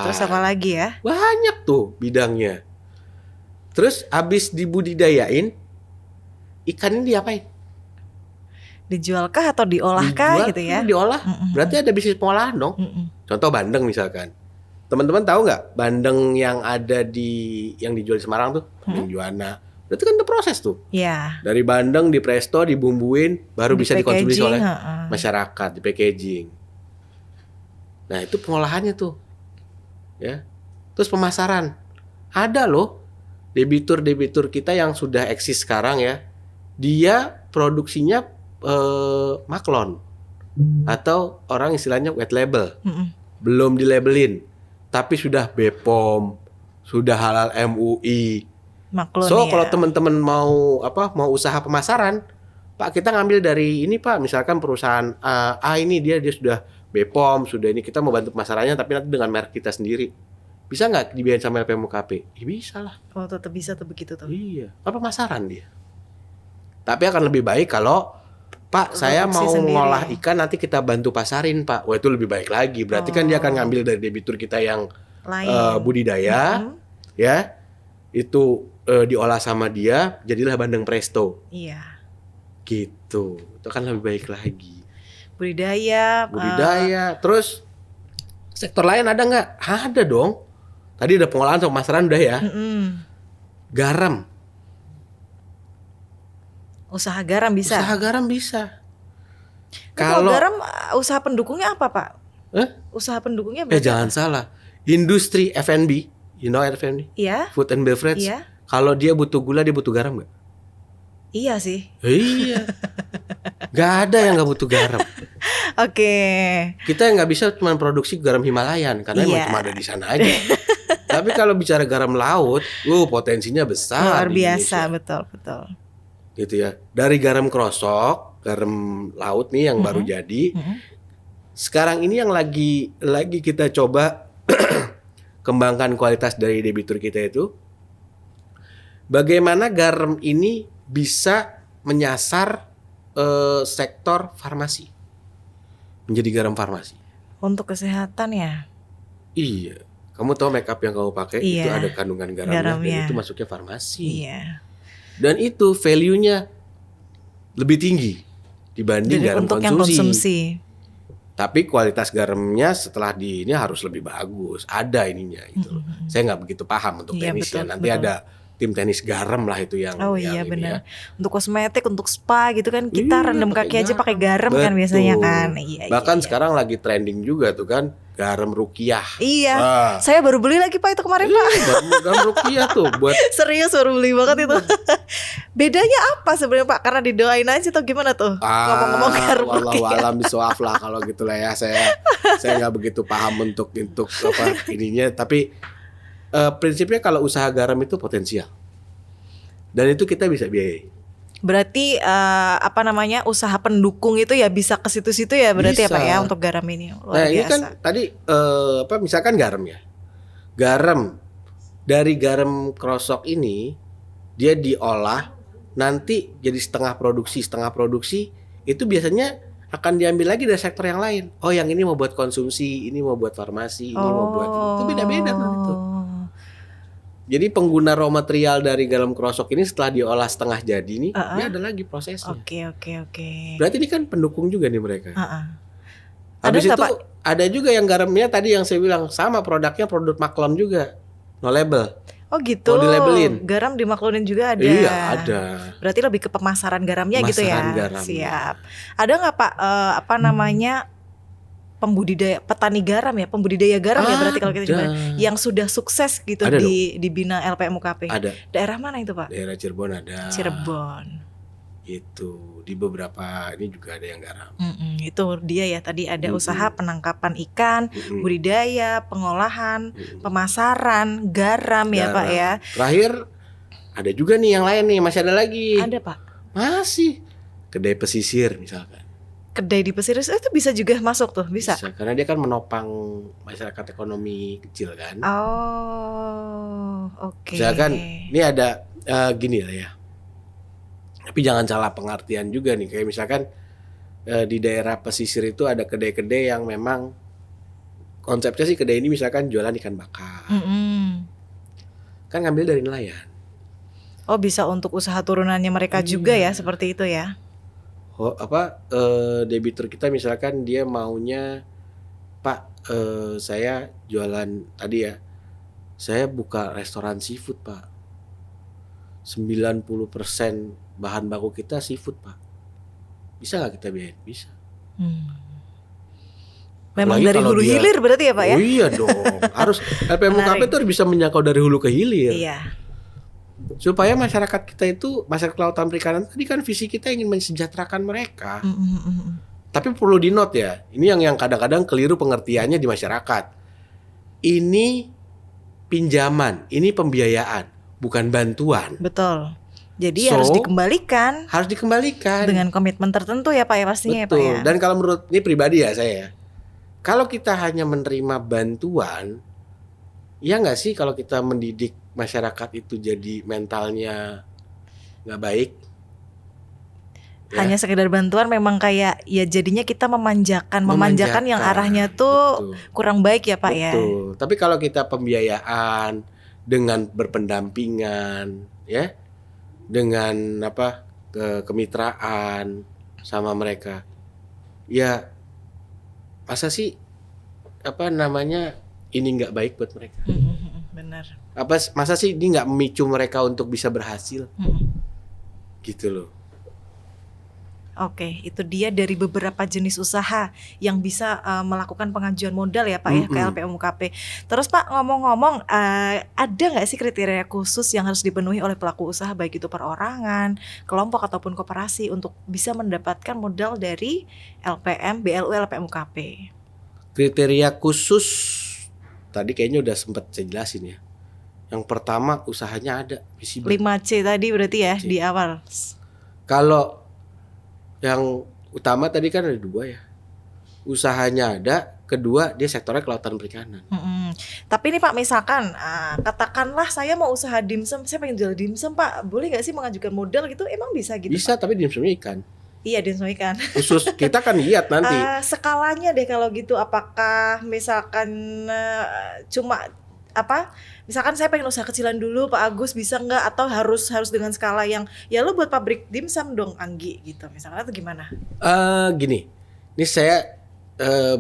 Terus apa lagi ya? Banyak tuh bidangnya. Terus habis dibudidayain, ikan ini diapain? Dijualkah atau diolahkah gitu ya? Diolah. Berarti ada bisnis pengolahan dong. Contoh bandeng misalkan. Teman-teman tahu nggak bandeng yang ada yang dijual di Semarang tuh? Bandeng Juwana. Berarti kan udah proses tuh. Iya. Dari bandeng di presto, dibumbuin, baru bisa dikonsumsi oleh masyarakat, di packaging. Nah, itu pengolahannya tuh. Ya. Terus pemasaran. Ada loh debitur-debitur kita yang sudah eksis sekarang ya. Dia produksinya maklon atau orang istilahnya white label. Belum dilabelin, tapi sudah BPOM, sudah halal MUI. Maklun, kalau teman-teman mau usaha pemasaran, Pak, kita ngambil dari ini Pak, misalkan perusahaan A ini dia sudah BPOM, sudah ini, kita mau bantu pemasarannya tapi nanti dengan merek kita sendiri. Bisa nggak dibiayain sama LPMUKP? Ya bisa lah. Oh, tetap bisa tuh begitu tuh. Iya, pemasaran dia. Tapi akan lebih baik kalau Pak, saya mau ngolah ikan, nanti kita bantu pasarin Pak. Wah, itu lebih baik lagi. Berarti kan dia akan ngambil dari debitur kita yang budidaya, ya, itu diolah sama dia, jadilah bandeng presto. Iya. Gitu. Itu kan lebih baik lagi. Budidaya. Terus sektor lain ada nggak? Ada dong. Tadi ada pengolahan sama pemasaran udah ya. Garam. Usaha garam bisa. Kalau garam usaha pendukungnya apa Pak? Usaha pendukungnya jangan salah. Industri F&B, you know F&B? Iya. Food and beverage. Iya. Kalau dia butuh gula, dia butuh garam nggak? Iya sih. Iya. Gak ada yang nggak butuh garam. Oke. Kita nggak bisa cuma produksi garam Himalayan karena emang cuma ada di sana aja. Tapi kalau bicara garam laut, potensinya besar. Luar biasa, betul. Gitu ya. Dari garam krosok, garam laut nih yang baru jadi. Sekarang ini yang lagi kita coba kembangkan kualitas dari debitur kita itu. Bagaimana garam ini bisa menyasar sektor farmasi. Menjadi garam farmasi. Untuk kesehatan ya? Iya. Kamu tahu make up yang kamu pakai itu ada kandungan garamnya. Dan itu masuknya farmasi. Iya. Dan itu value-nya lebih tinggi dibanding garam konsumsi. Tapi kualitas garamnya setelah ini harus lebih bagus. Ada ininya itu. Saya nggak begitu paham untuk teknisnya. Nanti ada tim teknis garam lah itu yang. Oh iya benar. Untuk kosmetik, untuk spa gitu kan kita rendam kaki aja pakai garam kan biasanya kan. Bahkan sekarang lagi trending juga tuh kan garam rukiah. Iya. Saya baru beli lagi Pak itu kemarin Pak. Garam rukiah tuh buat. Serius baru beli banget itu. Bedanya apa sebenarnya Pak? Karena didoain aja atau gimana tuh? Ngomong-ngomong garam rukiah. Wallahualam bisawaf lah kalau gitu lah ya. Saya nggak begitu paham untuk apa ininya. Tapi prinsipnya kalau usaha garam itu potensial. Dan itu kita bisa biayai. Berarti usaha pendukung itu ya bisa ke situ-situ ya berarti bisa. Ya Pak ya untuk garam ini. Luar biasa. Ini kan tadi misalkan garam ya. Garam dari garam krosok ini dia diolah nanti jadi setengah produksi itu biasanya akan diambil lagi dari sektor yang lain. Oh, yang ini mau buat konsumsi, ini mau buat farmasi, ini mau buat itu beda-beda tuh itu. Jadi pengguna raw material dari garam krosok ini setelah diolah setengah jadi nih, ini ada lagi prosesnya. Oke. Berarti ini kan pendukung juga nih mereka. Ada Habis nggak, itu Pak? ada juga yang garamnya tadi yang saya bilang sama produknya produk maklon juga, no label. Oh gitu. Mau dilabelin. Garam dimaklumin juga ada. Iya ada. Berarti lebih ke pemasaran garamnya gitu ya. Garamnya. Siap. Ada nggak Pak apa namanya petani garam ya, pembudidaya garam ya berarti kalau kita coba yang sudah sukses gitu ada dibina LPM UKP. Ada. Daerah mana itu Pak? Daerah Cirebon ada. Cirebon. Itu di beberapa ini juga ada yang garam. Itu dia ya tadi ada usaha penangkapan ikan, budidaya, pengolahan, pemasaran garam ya Pak ya. Terakhir ada juga nih yang lain nih, masih ada lagi. Ada Pak. Masih kedai pesisir misalkan. Kedai di pesisir itu bisa juga masuk tuh, bisa karena dia kan menopang masyarakat ekonomi kecil kan. Oh, oke. Misalkan ini ada gini lah ya. Tapi jangan salah pengertian juga nih, kayak misalkan di daerah pesisir itu ada kedai-kedai yang memang konsepnya sih kedai ini misalkan jualan ikan bakar. Kan ngambil dari nelayan. Oh, bisa untuk usaha turunannya mereka juga ya, seperti itu ya. Debitur kita misalkan dia maunya, Pak, saya jualan tadi ya, saya buka restoran seafood Pak, 90% bahan baku kita seafood Pak, bisa nggak kita biayain? Bisa. Memang dari hulu hilir berarti ya Pak ya? Oh iya dong, harus LPM UKP itu harus bisa menjangkau dari hulu ke hilir. Iya. Supaya masyarakat kita itu, masyarakat kelautan perikanan tadi kan visi kita ingin mensejahterakan mereka. Tapi perlu di note ya, ini yang kadang-kadang keliru pengertiannya di masyarakat. Ini pinjaman, ini pembiayaan, bukan bantuan. Betul. Jadi harus dikembalikan. Harus dikembalikan. Dengan komitmen tertentu ya Pak ya pastinya. Betul. Ya Pak ya. Dan kalau menurut ini pribadi ya saya, kalau kita hanya menerima bantuan, ya nggak sih kalau kita mendidik masyarakat itu jadi mentalnya nggak baik? Ya. Hanya sekedar bantuan memang kayak ya jadinya kita memanjakan yang arahnya tuh kurang baik ya Pak ya. Betul. Tapi kalau kita pembiayaan dengan berpendampingan ya, dengan kemitraan sama mereka, ya masa sih ini nggak baik buat mereka? Benar. Masa sih ini nggak memicu mereka untuk bisa berhasil? Gitu loh. Oke, itu dia dari beberapa jenis usaha yang bisa melakukan pengajuan modal ya Pak ya ke LPM UKP. Terus Pak ngomong-ngomong, ada nggak sih kriteria khusus yang harus dipenuhi oleh pelaku usaha baik itu perorangan, kelompok ataupun koperasi untuk bisa mendapatkan modal dari LPM, BLU, LPM UKP? Kriteria khusus tadi kayaknya udah sempat saya jelasin ya. Yang pertama usahanya ada visible. 5C tadi berarti ya di awal. Kalau yang utama tadi kan ada 2 ya. Usahanya ada, kedua dia sektornya kelautan perikanan. Tapi ini Pak misalkan katakanlah saya mau usaha dimsum, saya pengen jual dimsum Pak, boleh nggak sih mengajukan modal gitu? Emang bisa gitu? Bisa Pak? Tapi dimsumnya ikan. Iya dimsum ikan. Khusus kita kan lihat nanti. Skalanya deh kalau gitu, apakah misalkan cuma misalkan saya pengen usaha kecilan dulu Pak Agus, bisa nggak, atau harus dengan skala yang ya lo buat pabrik dimsum dong Anggi gitu misalkan, atau gimana? Gini, ini saya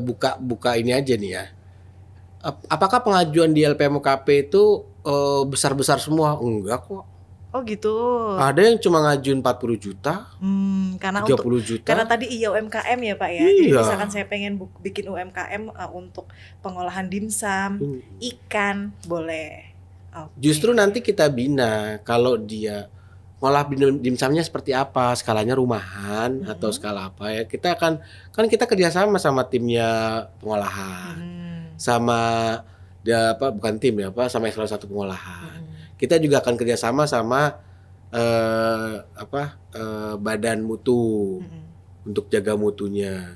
buka ini aja nih ya. Apakah pengajuan di LPM UKP itu besar-besar semua? Enggak kok. Oh gitu. Ada yang cuma ngajuin 40 juta, karena 30 juta. Karena tadi UMKM ya Pak ya. Iya. Jadi misalkan saya pengen bikin UMKM untuk pengolahan dimsum, ikan, boleh. Okay. Justru nanti kita bina kalau dia ngolah dimsumnya seperti apa, skalanya rumahan atau skala apa ya. Kita kan kita kerjasama sama timnya pengolahan, sama bukan tim ya sama eselon 1 pengolahan. Kita juga akan kerjasama sama badan mutu untuk jaga mutunya.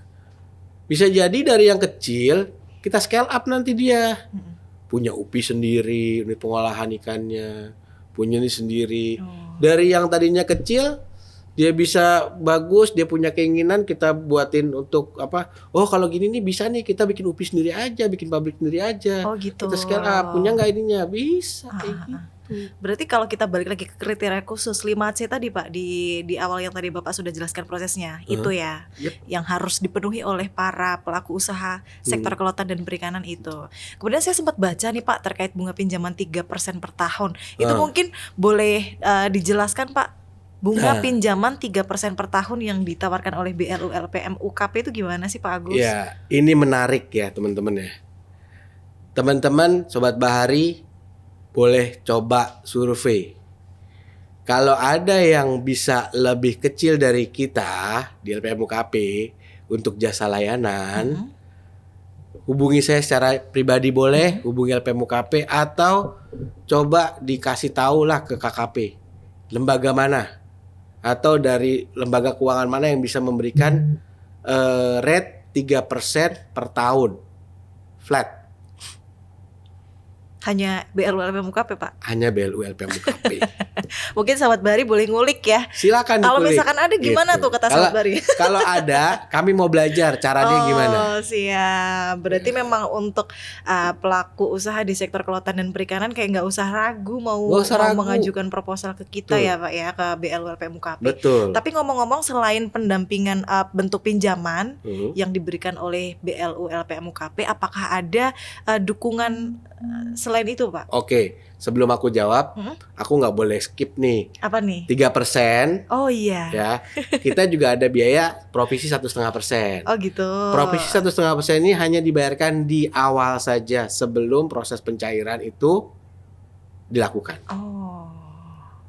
Bisa jadi dari yang kecil kita scale up nanti dia punya UPI sendiri, unit pengolahan ikannya, punya ini sendiri. Dari yang tadinya kecil dia bisa bagus, dia punya keinginan, kita buatin untuk kalau gini nih bisa nih kita bikin UPI sendiri aja, bikin pabrik sendiri aja. Oh gitu. Kita scale up, punya nggak ininya? Bisa kayak gitu. Berarti kalau kita balik lagi ke kriteria khusus 5C tadi Pak, di awal yang tadi Bapak sudah jelaskan prosesnya, itu ya Yep. yang harus dipenuhi oleh para pelaku usaha sektor kelautan dan perikanan itu. Kemudian saya sempat baca nih Pak terkait bunga pinjaman 3% per tahun. Itu mungkin boleh dijelaskan Pak, bunga pinjaman 3% per tahun yang ditawarkan oleh BLU LPM UKP itu gimana sih Pak Agus? Ya, ini menarik ya teman-teman ya. Teman-teman Sobat Bahari boleh coba survei. Kalau ada yang bisa lebih kecil dari kita di LPM UKP untuk jasa layanan, hubungi saya secara pribadi boleh, hubungi LPM UKP atau coba dikasih tahu lah ke KKP. Lembaga mana atau dari lembaga keuangan mana yang bisa memberikan rate 3% per tahun flat. Hanya BLU LPM UKP Pak? Hanya BLU LPM UKP. Mungkin Sahabat Bahari boleh ngulik ya. Silakan dikulik. Kalau misalkan ada gimana tuh kata Sahabat Bahari? Kalau ada, kami mau belajar caranya gimana. Oh siap. Berarti memang untuk pelaku usaha di sektor kelautan dan perikanan kayak nggak usah ragu mau mengajukan proposal ke kita. Betul. Ya Pak ya, ke BLU LPM UKP. Betul. Tapi ngomong-ngomong selain pendampingan bentuk pinjaman yang diberikan oleh BLU LPM UKP, apakah ada dukungan selain itu Pak? Oke, sebelum aku jawab, aku nggak boleh skip nih. Apa nih? 3%. Oh iya. Ya, kita juga ada biaya provisi 1,5%. Oh gitu. Provisi 1,5% ini hanya dibayarkan di awal saja sebelum proses pencairan itu dilakukan. Oh.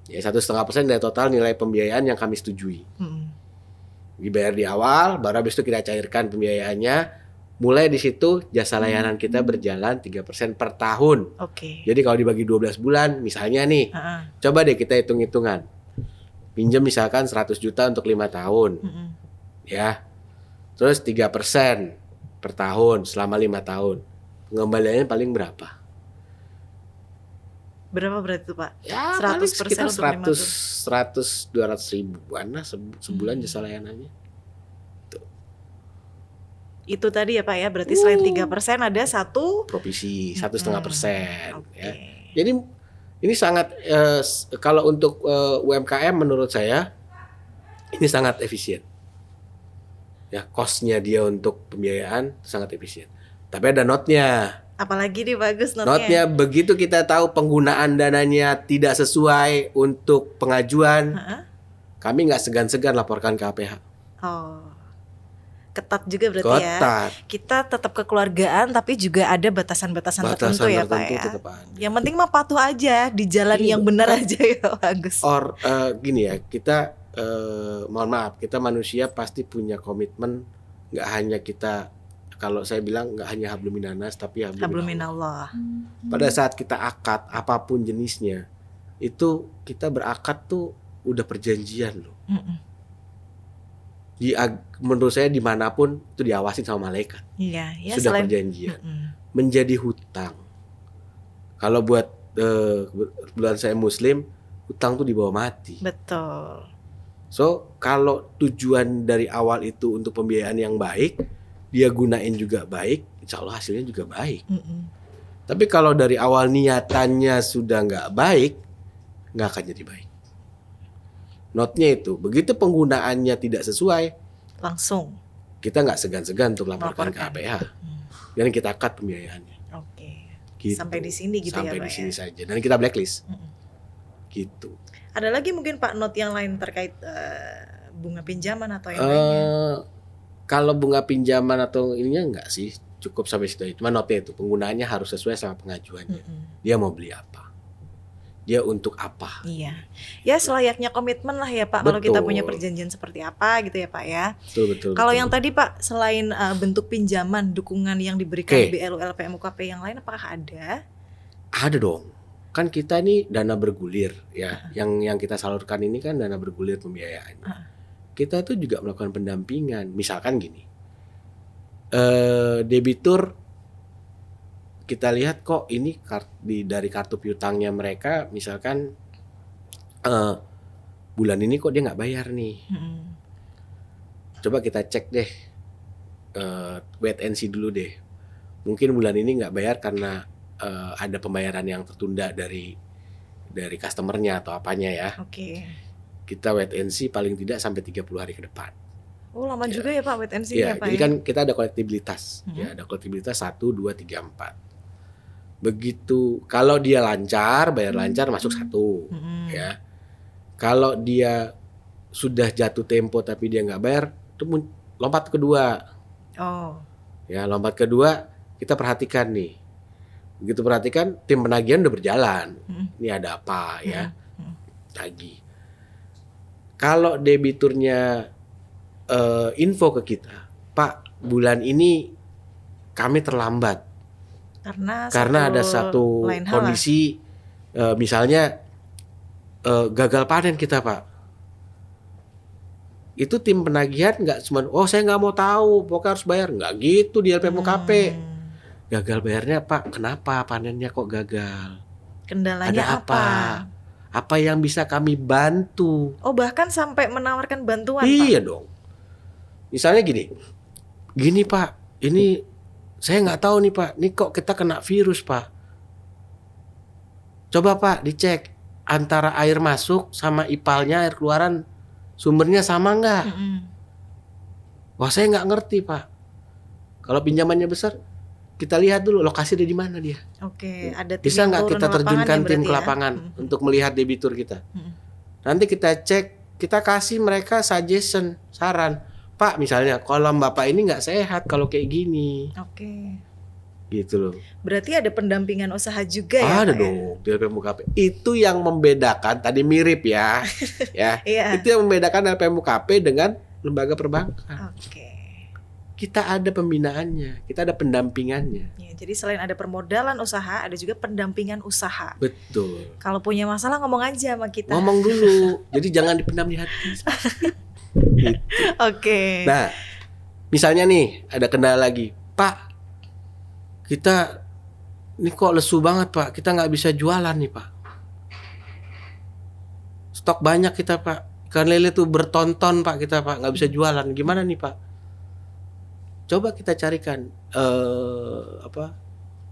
Ya 1,5% dari total nilai pembiayaan yang kami setujui. Dibayar di awal, baru habis itu kita cairkan pembiayaannya. Mulai di situ jasa layanan kita berjalan 3% per tahun. Oke. Jadi kalau dibagi 12 bulan misalnya nih, coba deh kita hitung-hitungan. Pinjam misalkan 100 juta untuk 5 tahun. Ya. Terus 3% per tahun selama 5 tahun. Pengembaliannya paling berapa? Berapa berarti itu Pak? Ya 100% sekitar untuk 100-200 ribuan lah sebulan jasa layanannya. Itu tadi ya Pak ya, berarti selain 3% ada satu provisi 1,5%. Ya. Jadi ini sangat kalau untuk UMKM menurut saya ini sangat efisien. Ya, cost-nya dia untuk pembiayaan sangat efisien. Tapi ada notnya. Apalagi nih bagus notnya. Notnya begitu kita tahu penggunaan dananya tidak sesuai untuk pengajuan, kami nggak segan-segan laporkan ke APH. Oh. Ketat juga berarti ya. Kita tetap kekeluargaan tapi juga ada batasan-batasan tertentu ya Pak ya. Yang penting mah patuh aja di jalan yang benar aja ya bagus. Gini ya, kita mohon maaf, kita manusia pasti punya komitmen, nggak hanya kita, kalau saya bilang nggak hanya habluminanas tapi habluminallah. Pada saat kita akad apapun jenisnya, itu kita berakad tuh udah perjanjian loh. Menurut saya dimanapun itu diawasin sama malaikat. Iya, ya, sudah perjanjian. Menjadi hutang. Kalau buat kebetulan saya Muslim, hutang tuh dibawa mati. Betul. So kalau tujuan dari awal itu untuk pembiayaan yang baik, dia gunain juga baik, insya Allah hasilnya juga baik. Tapi kalau dari awal niatannya sudah nggak baik, nggak akan jadi baik. Notnya itu, begitu penggunaannya tidak sesuai, langsung kita nggak segan-segan untuk laporkan ke APH dan kita cut pembiayaannya. Oke. Gitu. Sampai di sini gitu sampai ya Pak. Sampai di sini saja dan kita blacklist. Gitu. Ada lagi mungkin Pak not yang lain terkait bunga pinjaman atau yang lainnya? Kalau bunga pinjaman atau ininya enggak sih, cukup sampai situ. Cuma notnya itu penggunaannya harus sesuai sama pengajuannya. Dia mau beli apa? Dia untuk apa? Iya, ya selayaknya komitmen lah ya Pak. Kalau kita punya perjanjian seperti apa gitu ya Pak ya. Betul. Kalau yang tadi Pak, selain bentuk pinjaman, dukungan yang diberikan BLU LPM UKP yang lain, apakah ada? Ada dong. Kan kita ini dana bergulir ya. Yang kita salurkan ini kan dana bergulir pembiayaannya. Kita tuh juga melakukan pendampingan. Misalkan gini, debitur. Kita lihat kok ini dari kartu piutangnya mereka misalkan bulan ini kok dia nggak bayar nih. Coba kita cek deh, wait and see dulu deh. Mungkin bulan ini nggak bayar karena ada pembayaran yang tertunda dari dari customernya atau apanya ya. Oke. Kita wait and see paling tidak sampai 30 hari ke depan. Oh, lama juga ya Pak wait and see Ya, ya Pak. jadi ya? kan kita ada kolektibilitas. Ya, ada kolektibilitas 1, 2, 3, 4. Begitu kalau dia lancar, bayar lancar masuk 1, ya. Kalau dia sudah jatuh tempo tapi dia nggak bayar, itu lompat kedua. Oh. Ya, lompat kedua kita perhatikan nih. Begitu perhatikan, tim penagihan udah berjalan. Ini ada apa ya? Tagih. Kalau debiturnya info ke kita, Pak, bulan ini kami terlambat. Karena ada satu kondisi, misalnya gagal panen kita, Pak. Itu tim penagihan nggak cuma, oh saya nggak mau tahu, pokoknya harus bayar. Nggak gitu di LPMUKP. Gagal bayarnya Pak, kenapa panennya kok gagal? Kendalanya ada apa? Apa yang bisa kami bantu? Oh, bahkan sampai menawarkan bantuan Iya Pak? dong. Misalnya gini Pak, ini saya nggak tahu nih Pak, ini kok kita kena virus Pak. Coba Pak dicek antara air masuk sama ipalnya, air keluaran sumbernya sama nggak? Wah saya nggak ngerti Pak. Kalau pinjamannya besar, kita lihat dulu lokasi di mana dia. Oke, ada tim Bisa yang nggak turun kita lapangan terjunkan ya tim berarti ke ya? lapangan untuk melihat debitur kita. Nanti kita cek, kita kasih mereka suggestion, saran. Pak misalnya, kolam Bapak ini nggak sehat kalau kayak gini. Oke. Gitu loh. Berarti ada pendampingan usaha juga ya Ada Pak, dong di LPMUKP. Itu yang membedakan, tadi mirip ya. Ya. Iya. Itu yang membedakan LPMUKP dengan lembaga perbankan. Oke. Kita ada pembinaannya, kita ada pendampingannya. Ya, jadi selain ada permodalan usaha, ada juga pendampingan usaha. Betul. Kalau punya masalah ngomong aja sama kita. Ngomong dulu, jadi jangan dipendam di hati. Gitu. Oke. Nah, misalnya nih ada kendala lagi, Pak. Kita ini kok lesu banget Pak, kita nggak bisa jualan nih Pak. Stok banyak kita Pak, ikan lele tuh bertonton Pak kita Pak, nggak bisa jualan. Gimana nih Pak? Coba kita carikan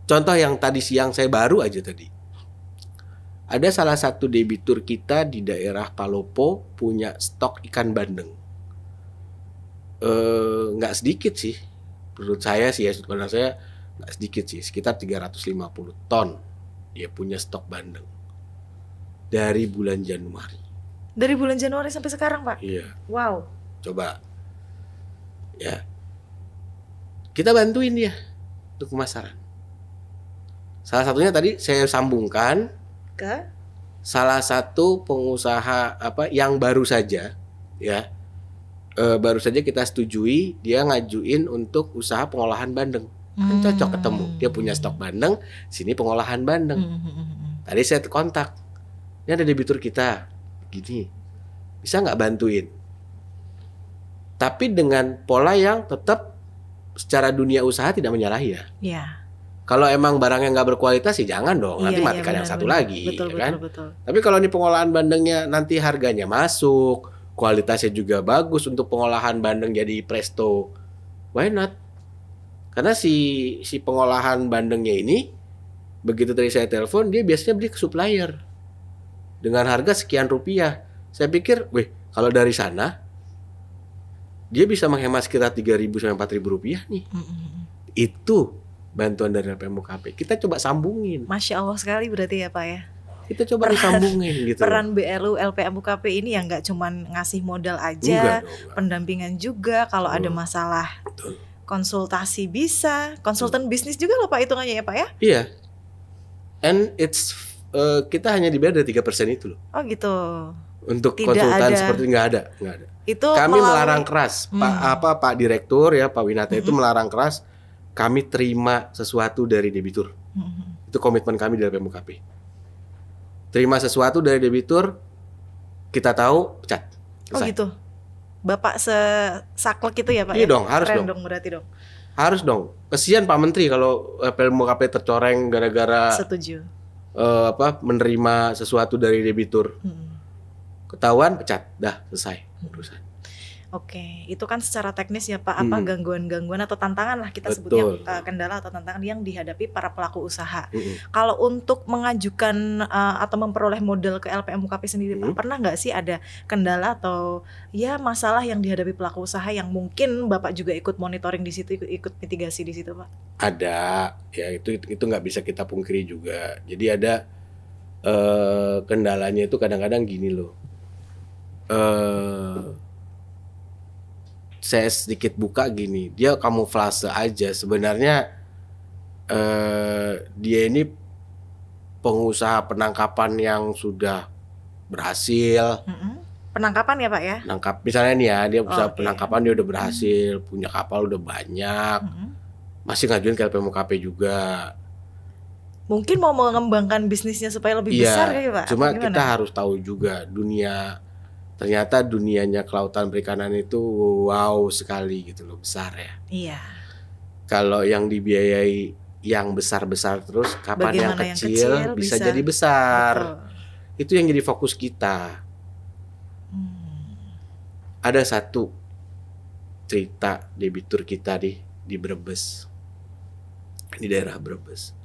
contoh yang tadi siang saya baru aja tadi. Ada salah satu debitur kita di daerah Palopo punya stok ikan bandeng. Nggak sedikit sih, menurut saya sih ya, sudut pandang saya nggak sedikit sih, sekitar 350 ton dia punya stok bandeng dari bulan Januari. Dari bulan Januari sampai sekarang Pak? Iya. Wow. Coba, ya kita bantuin dia untuk pemasaran. Salah satunya tadi saya sambungkan Ke? salah satu pengusaha yang baru saja ya. Baru saja kita setujui dia ngajuin untuk usaha pengolahan bandeng. Kan cocok ketemu. Dia punya stok bandeng, sini pengolahan bandeng. Tadi saya kontak. Ini ada debitur kita. Gini. Bisa nggak bantuin? Tapi dengan pola yang tetap secara dunia usaha tidak menyalahi ya. Iya. Kalau emang barangnya nggak berkualitas sih jangan dong. Nanti matikan yang satu lagi. Betul, ya kan? betul. Tapi kalau ini pengolahan bandengnya nanti harganya masuk, kualitasnya juga bagus untuk pengolahan bandeng jadi presto, why not? Karena si pengolahan bandengnya ini begitu tadi saya telepon dia biasanya beli ke supplier dengan harga sekian rupiah. Saya pikir, kalau dari sana dia bisa menghemat sekitar 3.000 sampai 4.000 rupiah nih. Itu bantuan dari LPMUKP. Kita coba sambungin. Masya Allah sekali berarti ya Pak ya. Kita coba disambungin gitu. Peran BLU LPMUKP ini yang nggak cuma ngasih modal aja, enggak. Pendampingan juga kalau ada masalah. Betul. Konsultasi bisa, konsultan bisnis juga loh Pak hitungannya ya Pak ya? Iya. And it's kita hanya dibayar dari 3% itu loh. Oh gitu. Untuk Tidak konsultan ada. seperti nggak ada. Itu Kami melalui- melarang keras. Pak Direktur ya, Pak Winata itu melarang keras kami terima sesuatu dari debitur. Itu komitmen kami dari LPMUKP. Terima sesuatu dari debitur, kita tahu pecat. Oh Selesai. gitu. Bapak saklek itu ya Pak? Iya ya? dong, harus Keren dong. berarti dong. Harus dong. Kesian Pak Menteri kalau LPMUKP tercoreng gara-gara Setuju. menerima sesuatu dari debitur. Ketahuan pecat, dah selesai urusan. Oke, itu kan secara teknis ya Pak, apa gangguan-gangguan atau tantangan lah kita Betul. sebutnya, kendala atau tantangan yang dihadapi para pelaku usaha. Mm-mm. Kalau untuk mengajukan atau memperoleh modal ke LPMUKP sendiri Pak, pernah nggak sih ada kendala atau ya masalah yang dihadapi pelaku usaha yang mungkin Bapak juga ikut monitoring di situ, ikut mitigasi di situ Pak? Ada, ya itu nggak bisa kita pungkiri juga. Jadi ada kendalanya itu kadang-kadang gini loh. Saya sedikit buka gini, dia kamuflase aja sebenarnya. Dia ini pengusaha penangkapan yang sudah berhasil. Penangkapan ya Pak ya? Nangkap misalnya nih ya, dia usaha penangkapan dia udah berhasil, punya kapal udah banyak, masih ngajuin ke LPMUKP juga. Mungkin mau mengembangkan bisnisnya supaya lebih besar ya Pak? Cuma kita harus tahu juga ternyata dunianya kelautan perikanan itu wow sekali gitu loh, besar ya. Iya. Kalau yang dibiayai yang besar-besar terus, kapan yang kecil bisa jadi besar. Betul. Itu yang jadi fokus kita. Ada satu cerita debitur kita di Brebes, di daerah Brebes.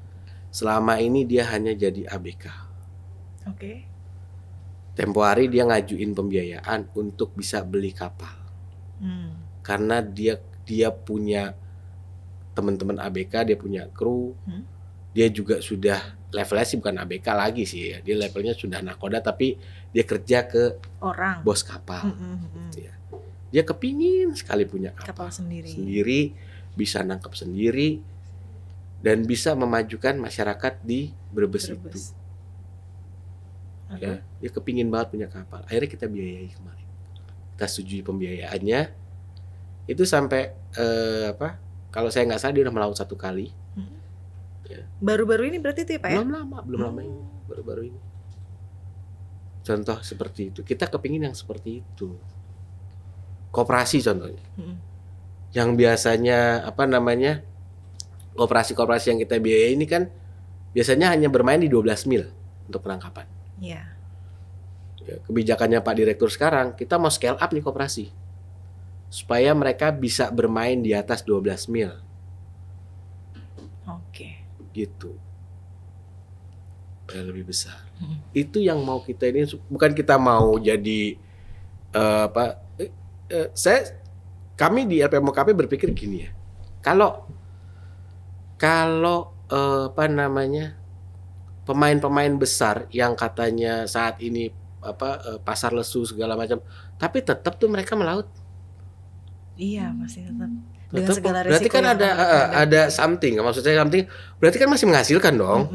Selama ini dia hanya jadi ABK. Oke. Tempo hari dia ngajuin pembiayaan untuk bisa beli kapal. Karena dia punya teman-teman ABK, dia punya kru. Dia juga sudah levelnya sih bukan ABK lagi sih ya. Dia levelnya sudah nakoda tapi dia kerja ke orang, bos kapal. Gitu ya. Dia kepingin sekali punya kapal sendiri, bisa nangkap sendiri dan bisa memajukan masyarakat di Brebes. Itu. Ya, dia kepingin banget punya kapal. Akhirnya kita biayai kemarin. Kita setujui pembiayaannya. Itu sampai kalau saya nggak salah dia udah melaut 1 kali. Ya. Baru-baru ini berarti itu ya Pak ya? Belum lama ini. Baru-baru ini. Contoh seperti itu. Kita kepingin yang seperti itu. Koperasi contohnya. Yang biasanya koperasi-koperasi yang kita biayai ini kan biasanya hanya bermain di 12 mil untuk penangkapan. Iya. Ya, kebijakannya Pak Direktur sekarang, kita mau scale up nih koperasi supaya mereka bisa bermain di atas 12 mil. Oke. Gitu. Yang lebih besar. Itu yang mau kita ini, bukan kita mau jadi kami di LPMUKP berpikir gini ya. Kalau pemain-pemain besar yang katanya saat ini pasar lesu segala macam, tapi tetap tuh mereka melaut. Iya, masih tetap. Dengan segala resiko. Berarti kan ada something, maksud saya something. Berarti kan masih menghasilkan dong.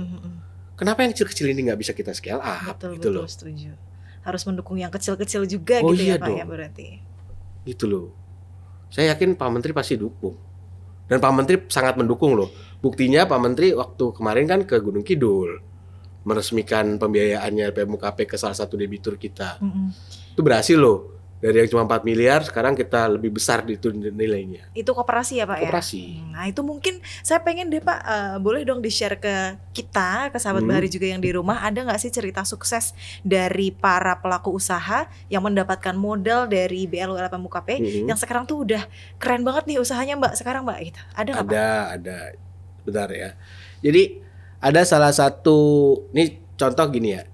Kenapa yang kecil-kecil ini nggak bisa kita scale up? Betul, setuju. Harus mendukung yang kecil-kecil juga ya Pak ya berarti. Gitu loh. Saya yakin Pak Menteri pasti dukung. Dan Pak Menteri sangat mendukung loh. Buktinya Pak Menteri waktu kemarin kan ke Gunung Kidul meresmikan pembiayaannya LPMUKP ke salah satu debitur kita. Itu berhasil loh. Dari yang cuma 4 miliar sekarang kita lebih besar itu nilainya. Itu koperasi ya Pak ya? Nah itu mungkin saya pengen deh Pak, boleh dong di-share ke kita, ke sahabat Bahari juga yang di rumah, ada gak sih cerita sukses dari para pelaku usaha yang mendapatkan modal dari BLU LPMUKP yang sekarang tuh udah keren banget nih usahanya Mbak sekarang Mbak gitu. Ada gak Pak? Ada. Bentar ya. Jadi ada salah satu, nih contoh gini ya,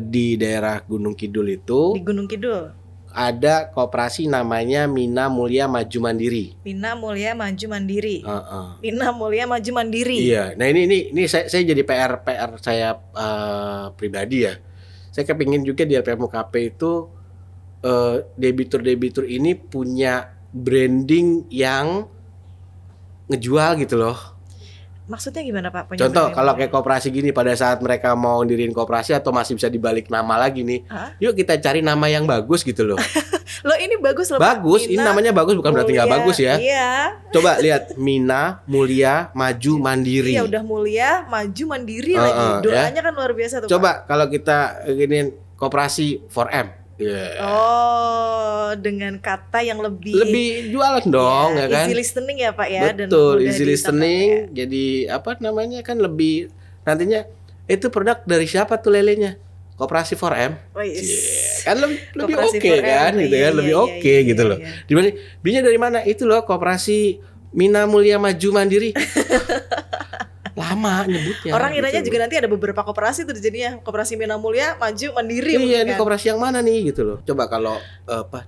di daerah Gunung Kidul itu. Di Gunung Kidul ada koperasi namanya Mina Mulia Maju Mandiri. Mina Mulia Maju Mandiri. Mina Mulia Maju Mandiri. Iya. Nah ini saya jadi PR saya pribadi ya. Saya kepingin juga di LPMUKP itu debitur ini punya branding yang ngejual gitu loh. Maksudnya gimana Pak? Contoh kalau kayak koperasi gini, pada saat mereka mau diriin koperasi atau masih bisa dibalik nama lagi nih, yuk kita cari nama yang bagus gitu loh. Loh ini bagus loh bagus, Pak. Ini namanya bagus bukan berarti nggak bagus ya. Iya. Coba lihat Mina Mulia Maju Mandiri. Iya udah mulia, maju mandiri lagi. Doanya kan luar biasa tuh Coba Pak. Kalau kita giniin koperasi 4M. Yeah. Oh, dengan kata yang lebih jualan dong, ya kan? Easy listening ya Pak ya. Betul, easy listening. Ya. Jadi kan lebih nantinya itu produk dari siapa tuh lelenya? Koperasi 4M. Kan lebih oke kan gitu kan, lebih oke gitu loh. Dibanding belinya dari mana? Itu loh Koperasi Mina Mulia Maju Mandiri. Lama nyebutnya. Orang kiranya gitu juga nanti ada beberapa koperasi tuh jadinya, Koperasi Mina Mulia Maju Mandiri. Iya, ini kan? koperasi yang mana nih gitu loh. Coba kalau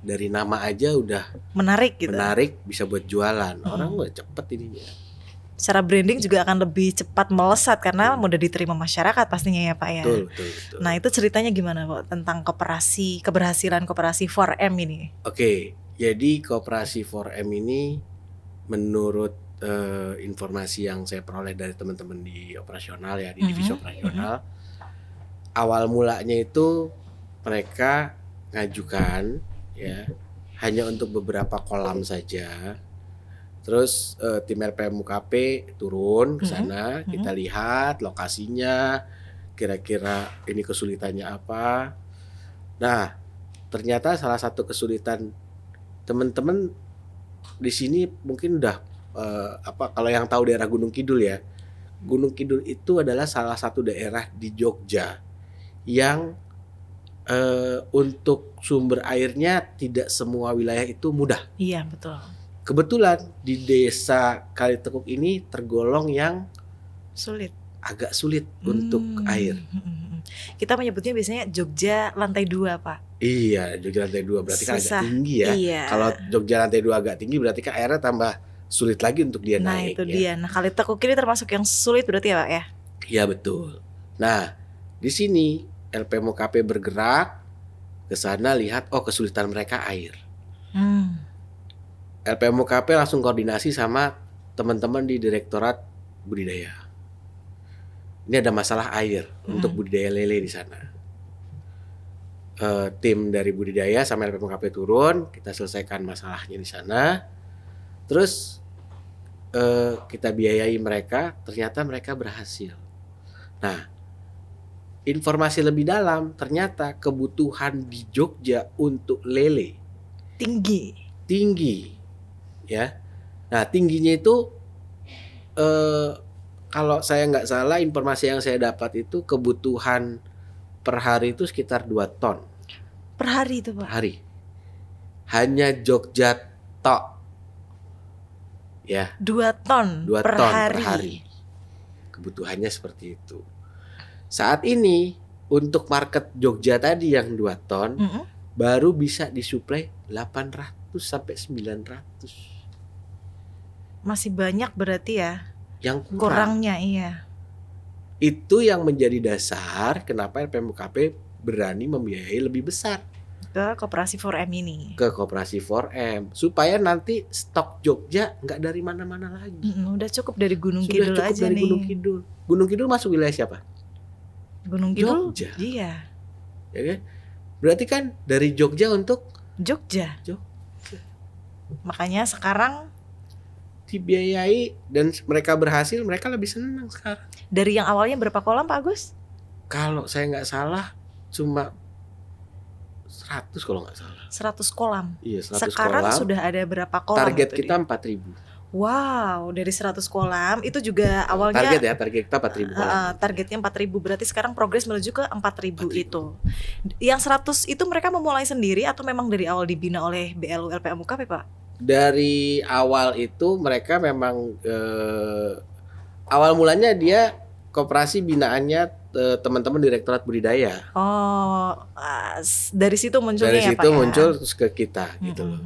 dari nama aja udah menarik gitu. Menarik, bisa buat jualan. Orang udah cepet ininya. Secara branding juga akan lebih cepat melesat karena mudah diterima masyarakat pastinya ya Pak ya. Betul. Nah itu ceritanya gimana Pak tentang keberhasilan Koperasi 4M ini? Oke, jadi Koperasi 4M ini menurut informasi yang saya peroleh dari teman-teman di operasional ya, di divisi operasional, awal mulanya itu mereka ngajukan ya hanya untuk beberapa kolam saja. Terus tim LPM UKP turun ke sana, kita lihat lokasinya, kira-kira ini kesulitannya apa. Nah, ternyata salah satu kesulitan teman-teman di sini mungkin udah kalau yang tahu daerah Gunung Kidul ya. Gunung Kidul itu adalah salah satu daerah di Jogja yang untuk sumber airnya tidak semua wilayah itu mudah. Iya, betul. Kebetulan di desa Kalitekuk ini tergolong yang agak sulit untuk air. Kita menyebutnya biasanya Jogja lantai 2 Pak. Iya, Jogja lantai 2 berarti kan agak tinggi ya. Iya. Kalau Jogja lantai 2 agak tinggi berarti kan airnya tambah sulit lagi untuk dia naik. Nah itu dia. Nah Kalitekuk ini termasuk yang sulit berarti ya Pak ya? Iya betul. Nah di sini LPM UKP bergerak ke sana lihat kesulitan mereka air. LPM UKP langsung koordinasi sama teman-teman di Direktorat Budidaya. Ini ada masalah air untuk budidaya lele di sana. Tim dari budidaya sama LPM UKP turun, kita selesaikan masalahnya di sana. Terus kita biayai mereka, ternyata mereka berhasil. Nah, informasi lebih dalam, ternyata kebutuhan di Jogja untuk lele tinggi. Ya, nah tingginya itu kalau saya nggak salah informasi yang saya dapat itu kebutuhan per hari itu sekitar 2 ton. Per hari itu Pak? Hari. Hanya Jogja tok. Ya. 2 ton, per hari. Kebutuhannya seperti itu. Saat ini untuk market Jogja tadi yang 2 ton baru bisa disuplai 800 sampai 900. Masih banyak berarti ya? Yang kurangnya iya. Itu yang menjadi dasar kenapa LPM UKP berani membiayai lebih besar ke Koperasi 4M ini. Ke Koperasi 4M supaya nanti stok Jogja nggak dari mana-mana lagi. Udah cukup dari Gunung Kidul aja dari nih. Gunung Kidul masuk wilayah siapa? Gunung Kidul. Jogja. Iya. Ya kan? Berarti kan dari Jogja untuk Jogja. Makanya sekarang dibiayai dan mereka berhasil, mereka lebih senang sekarang. Dari yang awalnya berapa kolam Pak Agus? Kalau saya nggak salah cuma 100 kalau nggak salah. 100 kolam. Iya, 100 sekarang kolam. Sudah ada berapa kolam? Target kita 4.000. Wow, dari 100 kolam itu juga awalnya target kita 4.000 kolam. Targetnya 4.000, berarti sekarang progres menuju ke 4.000 itu. Yang 100 itu mereka memulai sendiri atau memang dari awal dibina oleh BLU LPM UKP Pak? Dari awal itu mereka memang awal mulanya dia koperasi binaannya teman-teman Direktorat Budidaya. Dari situ munculnya ya Pak ya? Dari situ muncul terus ke kita gitu loh.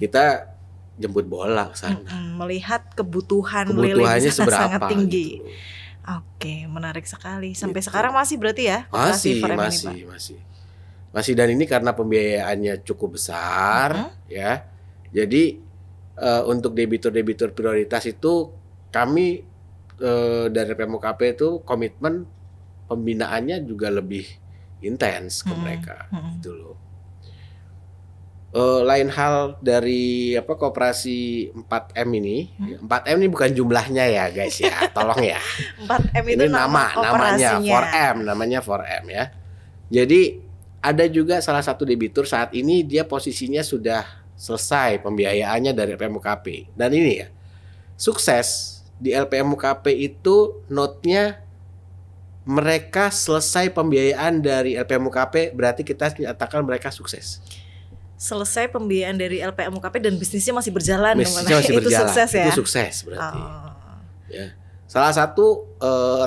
Kita jemput bola sana. Melihat kebutuhannya seberapa, sangat tinggi. Gitu. Oke, menarik sekali. Sampai sekarang masih berarti ya? Masih dan ini karena pembiayaannya cukup besar ya. Jadi untuk debitur prioritas itu kami dari PMUKP itu komitmen pembinaannya juga lebih intens ke mereka gitu loh. Lain hal dari Koperasi 4M ini. 4M ini bukan jumlahnya ya guys ya, tolong ya. 4M itu ini namanya 4M ya. Jadi ada juga salah satu debitur saat ini dia posisinya sudah selesai pembiayaannya dari LPM-UKP. Dan ini ya, sukses di LPM-UKP itu note-nya mereka selesai pembiayaan dari LPM UKP, berarti kita nyatakan mereka sukses. Selesai pembiayaan dari LPM UKP dan bisnisnya masih berjalan. Bisnisnya masih berjalan. Itu sukses ya. Itu sukses berarti. Ya. Salah satu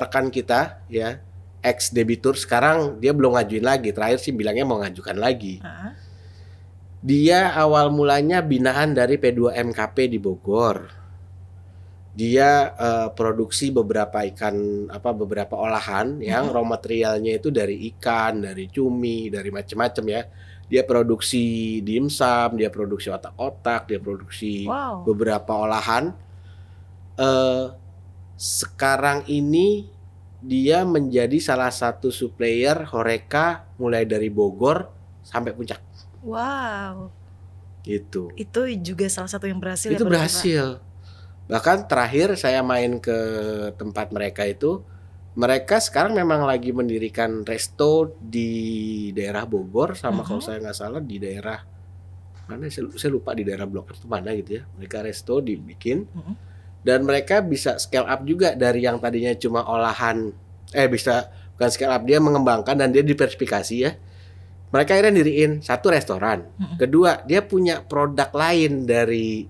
rekan kita ya, ex debitur, sekarang dia belum ngajuin lagi. Terakhir sih bilangnya mau ngajukan lagi. Dia awal mulanya binaan dari P2MKP di Bogor. Dia produksi beberapa beberapa olahan yang raw materialnya itu dari ikan, dari cumi, dari macam-macam ya. Dia produksi dimsum, dia produksi otak-otak, dia produksi beberapa olahan. Sekarang ini dia menjadi salah satu supplier Horeca mulai dari Bogor sampai Puncak. Wow. Gitu. Itu juga salah satu yang berhasil. Itu berhasil. Bahkan terakhir saya main ke tempat mereka itu, mereka sekarang memang lagi mendirikan resto di daerah Bogor sama kalau saya nggak salah di daerah mana, saya lupa di daerah Blok itu mana gitu ya. Mereka resto dibikin dan mereka bisa scale up juga dari yang tadinya cuma olahan, bukan scale up, dia mengembangkan dan dia diversifikasi ya. Mereka akhirnya diriin satu restoran, kedua dia punya produk lain dari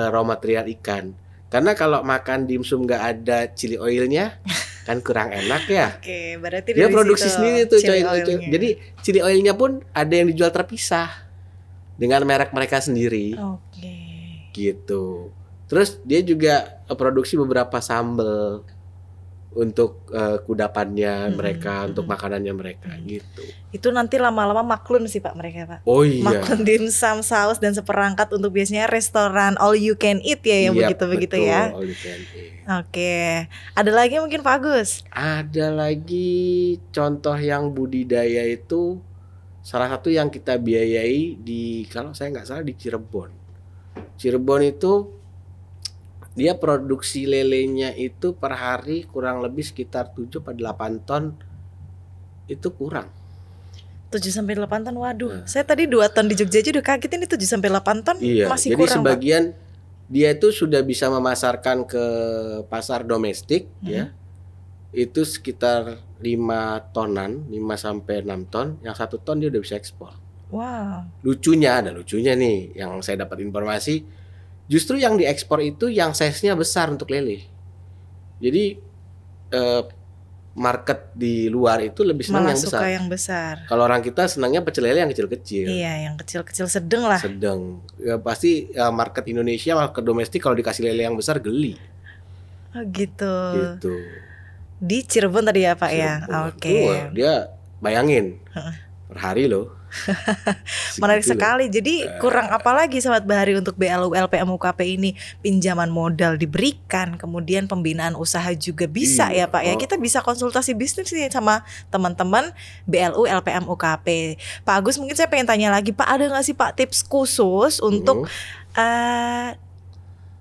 raw material ikan. Karena kalau makan dimsum nggak ada chili oilnya kan kurang enak ya. Oke, berarti dia produksi sendiri tuh chili oilnya. Jadi chili oilnya pun ada yang dijual terpisah dengan merek mereka sendiri. Oke. Gitu. Terus dia juga produksi beberapa sambal untuk kudapannya mereka, untuk makanannya mereka gitu. Itu nanti lama-lama maklun sih Pak mereka Pak. Oh iya. Maklun dimsum, saus dan seperangkat untuk biasanya restoran all you can eat ya yang begitu-begitu ya. All you can eat. Oke. Ada lagi mungkin Pak Agus? Ada lagi contoh yang budidaya itu salah satu yang kita biayai di, kalau saya nggak salah di Cirebon. Cirebon itu dia produksi lelenya itu per hari kurang lebih sekitar 7-8 ton. Itu kurang. 7-8 ton, waduh. Saya tadi 2 ton di Jogja aja udah kaget, ini 7-8 ton masih jadi kurang. Jadi sebagian Pak, dia itu sudah bisa memasarkan ke pasar domestik ya. Itu sekitar 5 tonan, 5-6 ton. Yang 1 ton dia udah bisa ekspor. Wow. Lucunya nih yang saya dapat informasi, justru yang diekspor itu yang size-nya besar untuk lele. Jadi market di luar itu lebih senang yang besar. Malah suka yang besar. Kalau orang kita senangnya pecel lele yang kecil-kecil. Iya, yang kecil-kecil sedang lah. Sedang. Ya, pasti market Indonesia, market domestik kalau dikasih lele yang besar geli. Oh gitu. Gitu. Di Cirebon tadi ya Pak Cirebon. ya. Oke. Dia bayangin per hari loh. Menarik sekali. Jadi kurang apa lagi Sobat Bahari untuk BLU LPM UKP ini? Pinjaman modal diberikan, kemudian pembinaan usaha juga bisa ya Pak ya. Kita bisa konsultasi bisnis nih sama teman-teman BLU LPM UKP. Pak Agus, mungkin saya pengen tanya lagi Pak, ada nggak sih Pak tips khusus untuk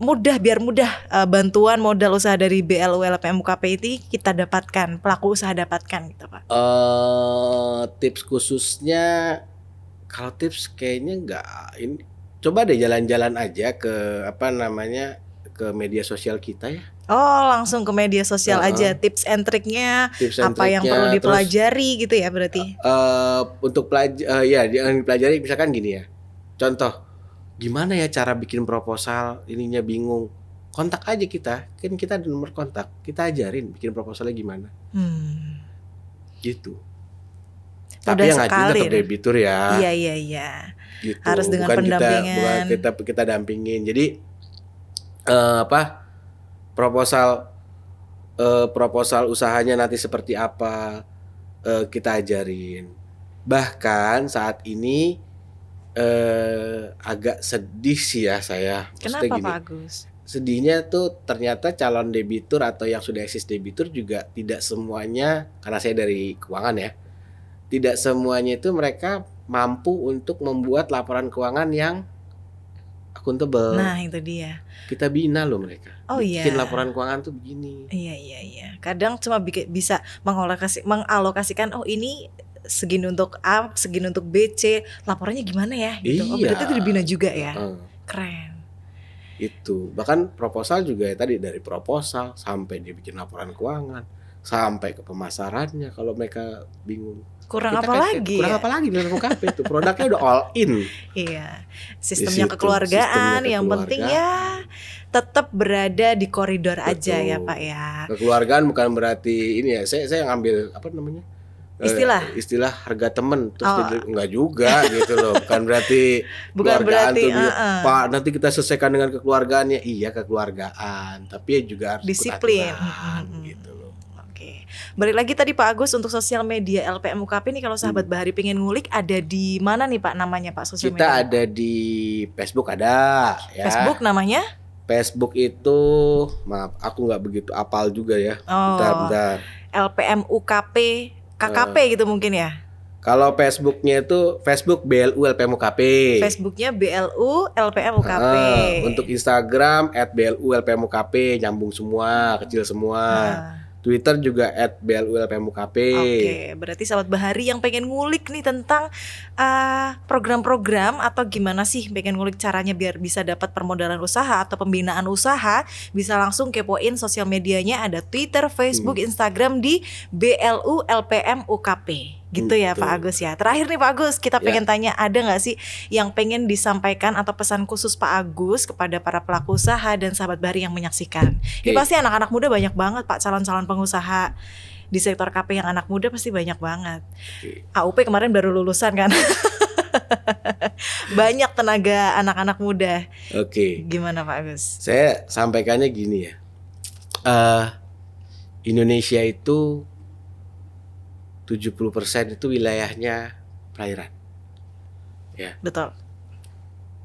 biar mudah bantuan modal usaha dari BLU LPM UKP ini kita dapatkan, pelaku usaha dapatkan gitu Pak? Tips khususnya, kalau tips kayaknya enggak. Ini coba deh jalan-jalan aja ke ke media sosial kita ya. Oh, langsung ke media sosial aja, tips and triknya, apa yang perlu dipelajari gitu ya berarti? Untuk yang dipelajari misalkan gini ya. Contoh, gimana ya cara bikin proposal, ininya bingung. Kontak aja kita, kan kita ada nomor kontak, kita ajarin bikin proposalnya gimana. Gitu. Tapi yang ngajuin tetap debitur ya. Iya. Gitu. Harus dengan pendampingan. Bukan kita dampingin. Jadi proposal usahanya nanti seperti apa, kita ajarin. Bahkan saat ini agak sedih sih ya saya. Kenapa Pak Agus? Sedihnya tuh ternyata calon debitur atau yang sudah eksis debitur juga tidak semuanya, karena saya dari keuangan ya, tidak semuanya itu mereka mampu untuk membuat laporan keuangan yang akuntabel. Nah itu dia. Kita bina loh mereka. Bikin laporan keuangan tuh begini. Iya. Kadang cuma bisa mengalokasikan, oh ini segini untuk A, segini untuk B, C, laporannya gimana ya gitu. Berarti itu dibina juga ya. Keren. Itu bahkan proposal juga ya, tadi dari proposal sampai dia bikin laporan keuangan sampai ke pemasarannya. Kalau mereka bingung, Kurang kita apa lagi kurang ya? apa lagi dalam KP itu, produknya udah all in. Iya, Di sistemnya situ, kekeluargaan, sistemnya yang penting ya tetap berada di koridor aja ya Pak Betul. ya. Kekeluargaan bukan berarti ini ya. Saya ngambil apa namanya? Istilah harga temen terus Oh. jadi enggak juga gitu loh. Bukan berarti Bukan keluargaan berarti, tuh Pak nanti kita selesaikan dengan kekeluargaannya. Iya kekeluargaan, tapi ya juga harus ikut disiplin. aturan gitu loh. Oke. Balik lagi tadi Pak Agus untuk sosial media LPM UKP nih, kalau sahabat Bahari pengen ngulik ada di mana nih Pak namanya Pak sosial Kita media? ada di Facebook ada ya. Facebook namanya? Facebook itu maaf aku nggak begitu apal juga ya. Oh. Bentar. LPM UKP KKP gitu mungkin ya. Kalau Facebooknya itu Facebook BLU LPM UKP. Facebooknya BLU LPM UKP. Untuk Instagram @BLU LPM UKP, nyambung semua, kecil semua. Twitter juga @BLU LPM UKP. Oke, berarti sahabat Bahari yang pengen ngulik nih tentang program-program atau gimana sih pengen ngulik caranya biar bisa dapat permodalan usaha atau pembinaan usaha, bisa langsung kepoin sosial medianya, ada Twitter, Facebook, Instagram di BLU LPM UKP. Gitu ya Pak Agus ya. Terakhir nih Pak Agus, kita pengen tanya, ada gak sih yang pengen disampaikan atau pesan khusus Pak Agus kepada para pelaku usaha dan sahabat Bahari yang menyaksikan? Ini pasti anak-anak muda banyak banget Pak, calon-calon pengusaha di sektor KP yang anak muda pasti banyak banget. AUP kemarin baru lulusan kan. Banyak tenaga anak-anak muda. Oke. Gimana Pak Agus? Saya sampaikannya gini ya. Indonesia itu 70% itu wilayahnya perairan. Ya. Betul.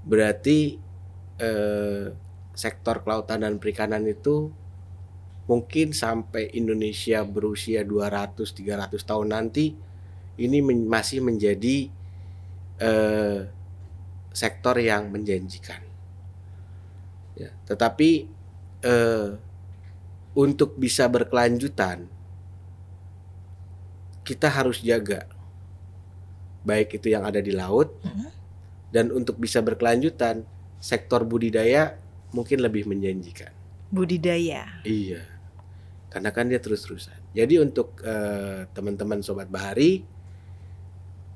Berarti sektor kelautan dan perikanan itu mungkin sampai Indonesia berusia 200-300 tahun nanti ini masih menjadi sektor yang menjanjikan. Ya, tetapi untuk bisa berkelanjutan kita harus jaga baik itu yang ada di laut dan untuk bisa berkelanjutan sektor budidaya mungkin lebih menjanjikan. Budidaya. Iya, karena kan dia terus-terusan. Jadi untuk teman-teman Sobat Bahari,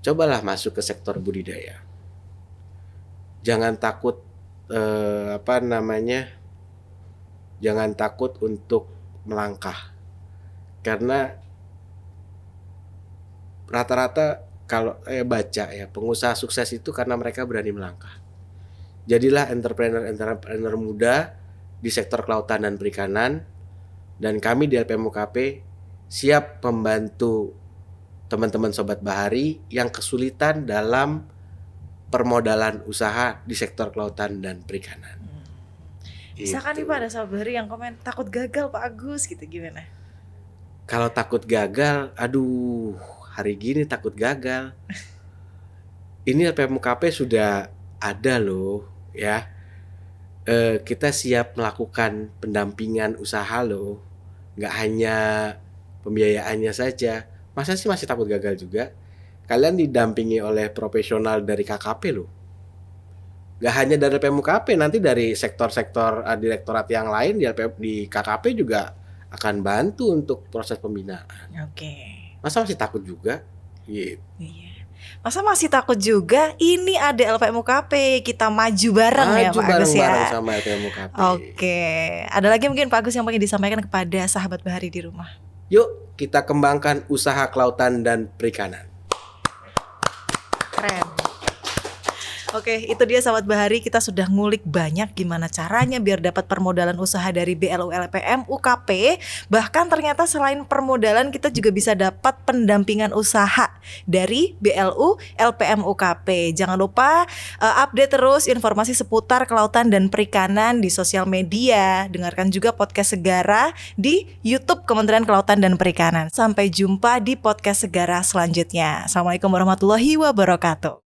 cobalah masuk ke sektor budidaya. Jangan takut jangan takut untuk melangkah, karena rata-rata kalau baca ya pengusaha sukses itu karena mereka berani melangkah. Jadilah entrepreneur muda di sektor kelautan dan perikanan, dan kami di LPM UKP siap membantu teman-teman Sobat Bahari yang kesulitan dalam permodalan usaha di sektor kelautan dan perikanan. Misalkan nih Pak ada sahabat Bahari yang komen takut gagal Pak Agus gitu, gimana? Kalau takut gagal, aduh hari gini takut gagal. Ini LPM UKP sudah ada loh ya. Kita siap melakukan pendampingan usaha loh. Nggak hanya pembiayaannya saja. Masa sih masih takut gagal juga? Kalian didampingi oleh profesional dari KKP loh. Nggak hanya dari LPM UKP, nanti dari sektor-sektor direktorat yang lain di KKP juga akan bantu untuk proses pembinaan. Oke. Masa masih takut juga? Gitu. Iya. Masa masih takut juga? Ini ada LPM UKP, kita maju bareng ya Pak Agus ya. Maju bareng sama LPM UKP. Oke. Ada lagi mungkin Pak Agus yang pengen disampaikan kepada sahabat Bahari di rumah? Yuk kita kembangkan usaha kelautan dan perikanan. Keren. Oke, itu dia sahabat Bahari, kita sudah ngulik banyak gimana caranya biar dapat permodalan usaha dari BLU LPM UKP. Bahkan ternyata selain permodalan kita juga bisa dapat pendampingan usaha dari BLU LPM UKP. Jangan lupa update terus informasi seputar kelautan dan perikanan di sosial media. Dengarkan juga podcast Segara di YouTube Kementerian Kelautan dan Perikanan. Sampai jumpa di podcast Segara selanjutnya. Assalamualaikum warahmatullahi wabarakatuh.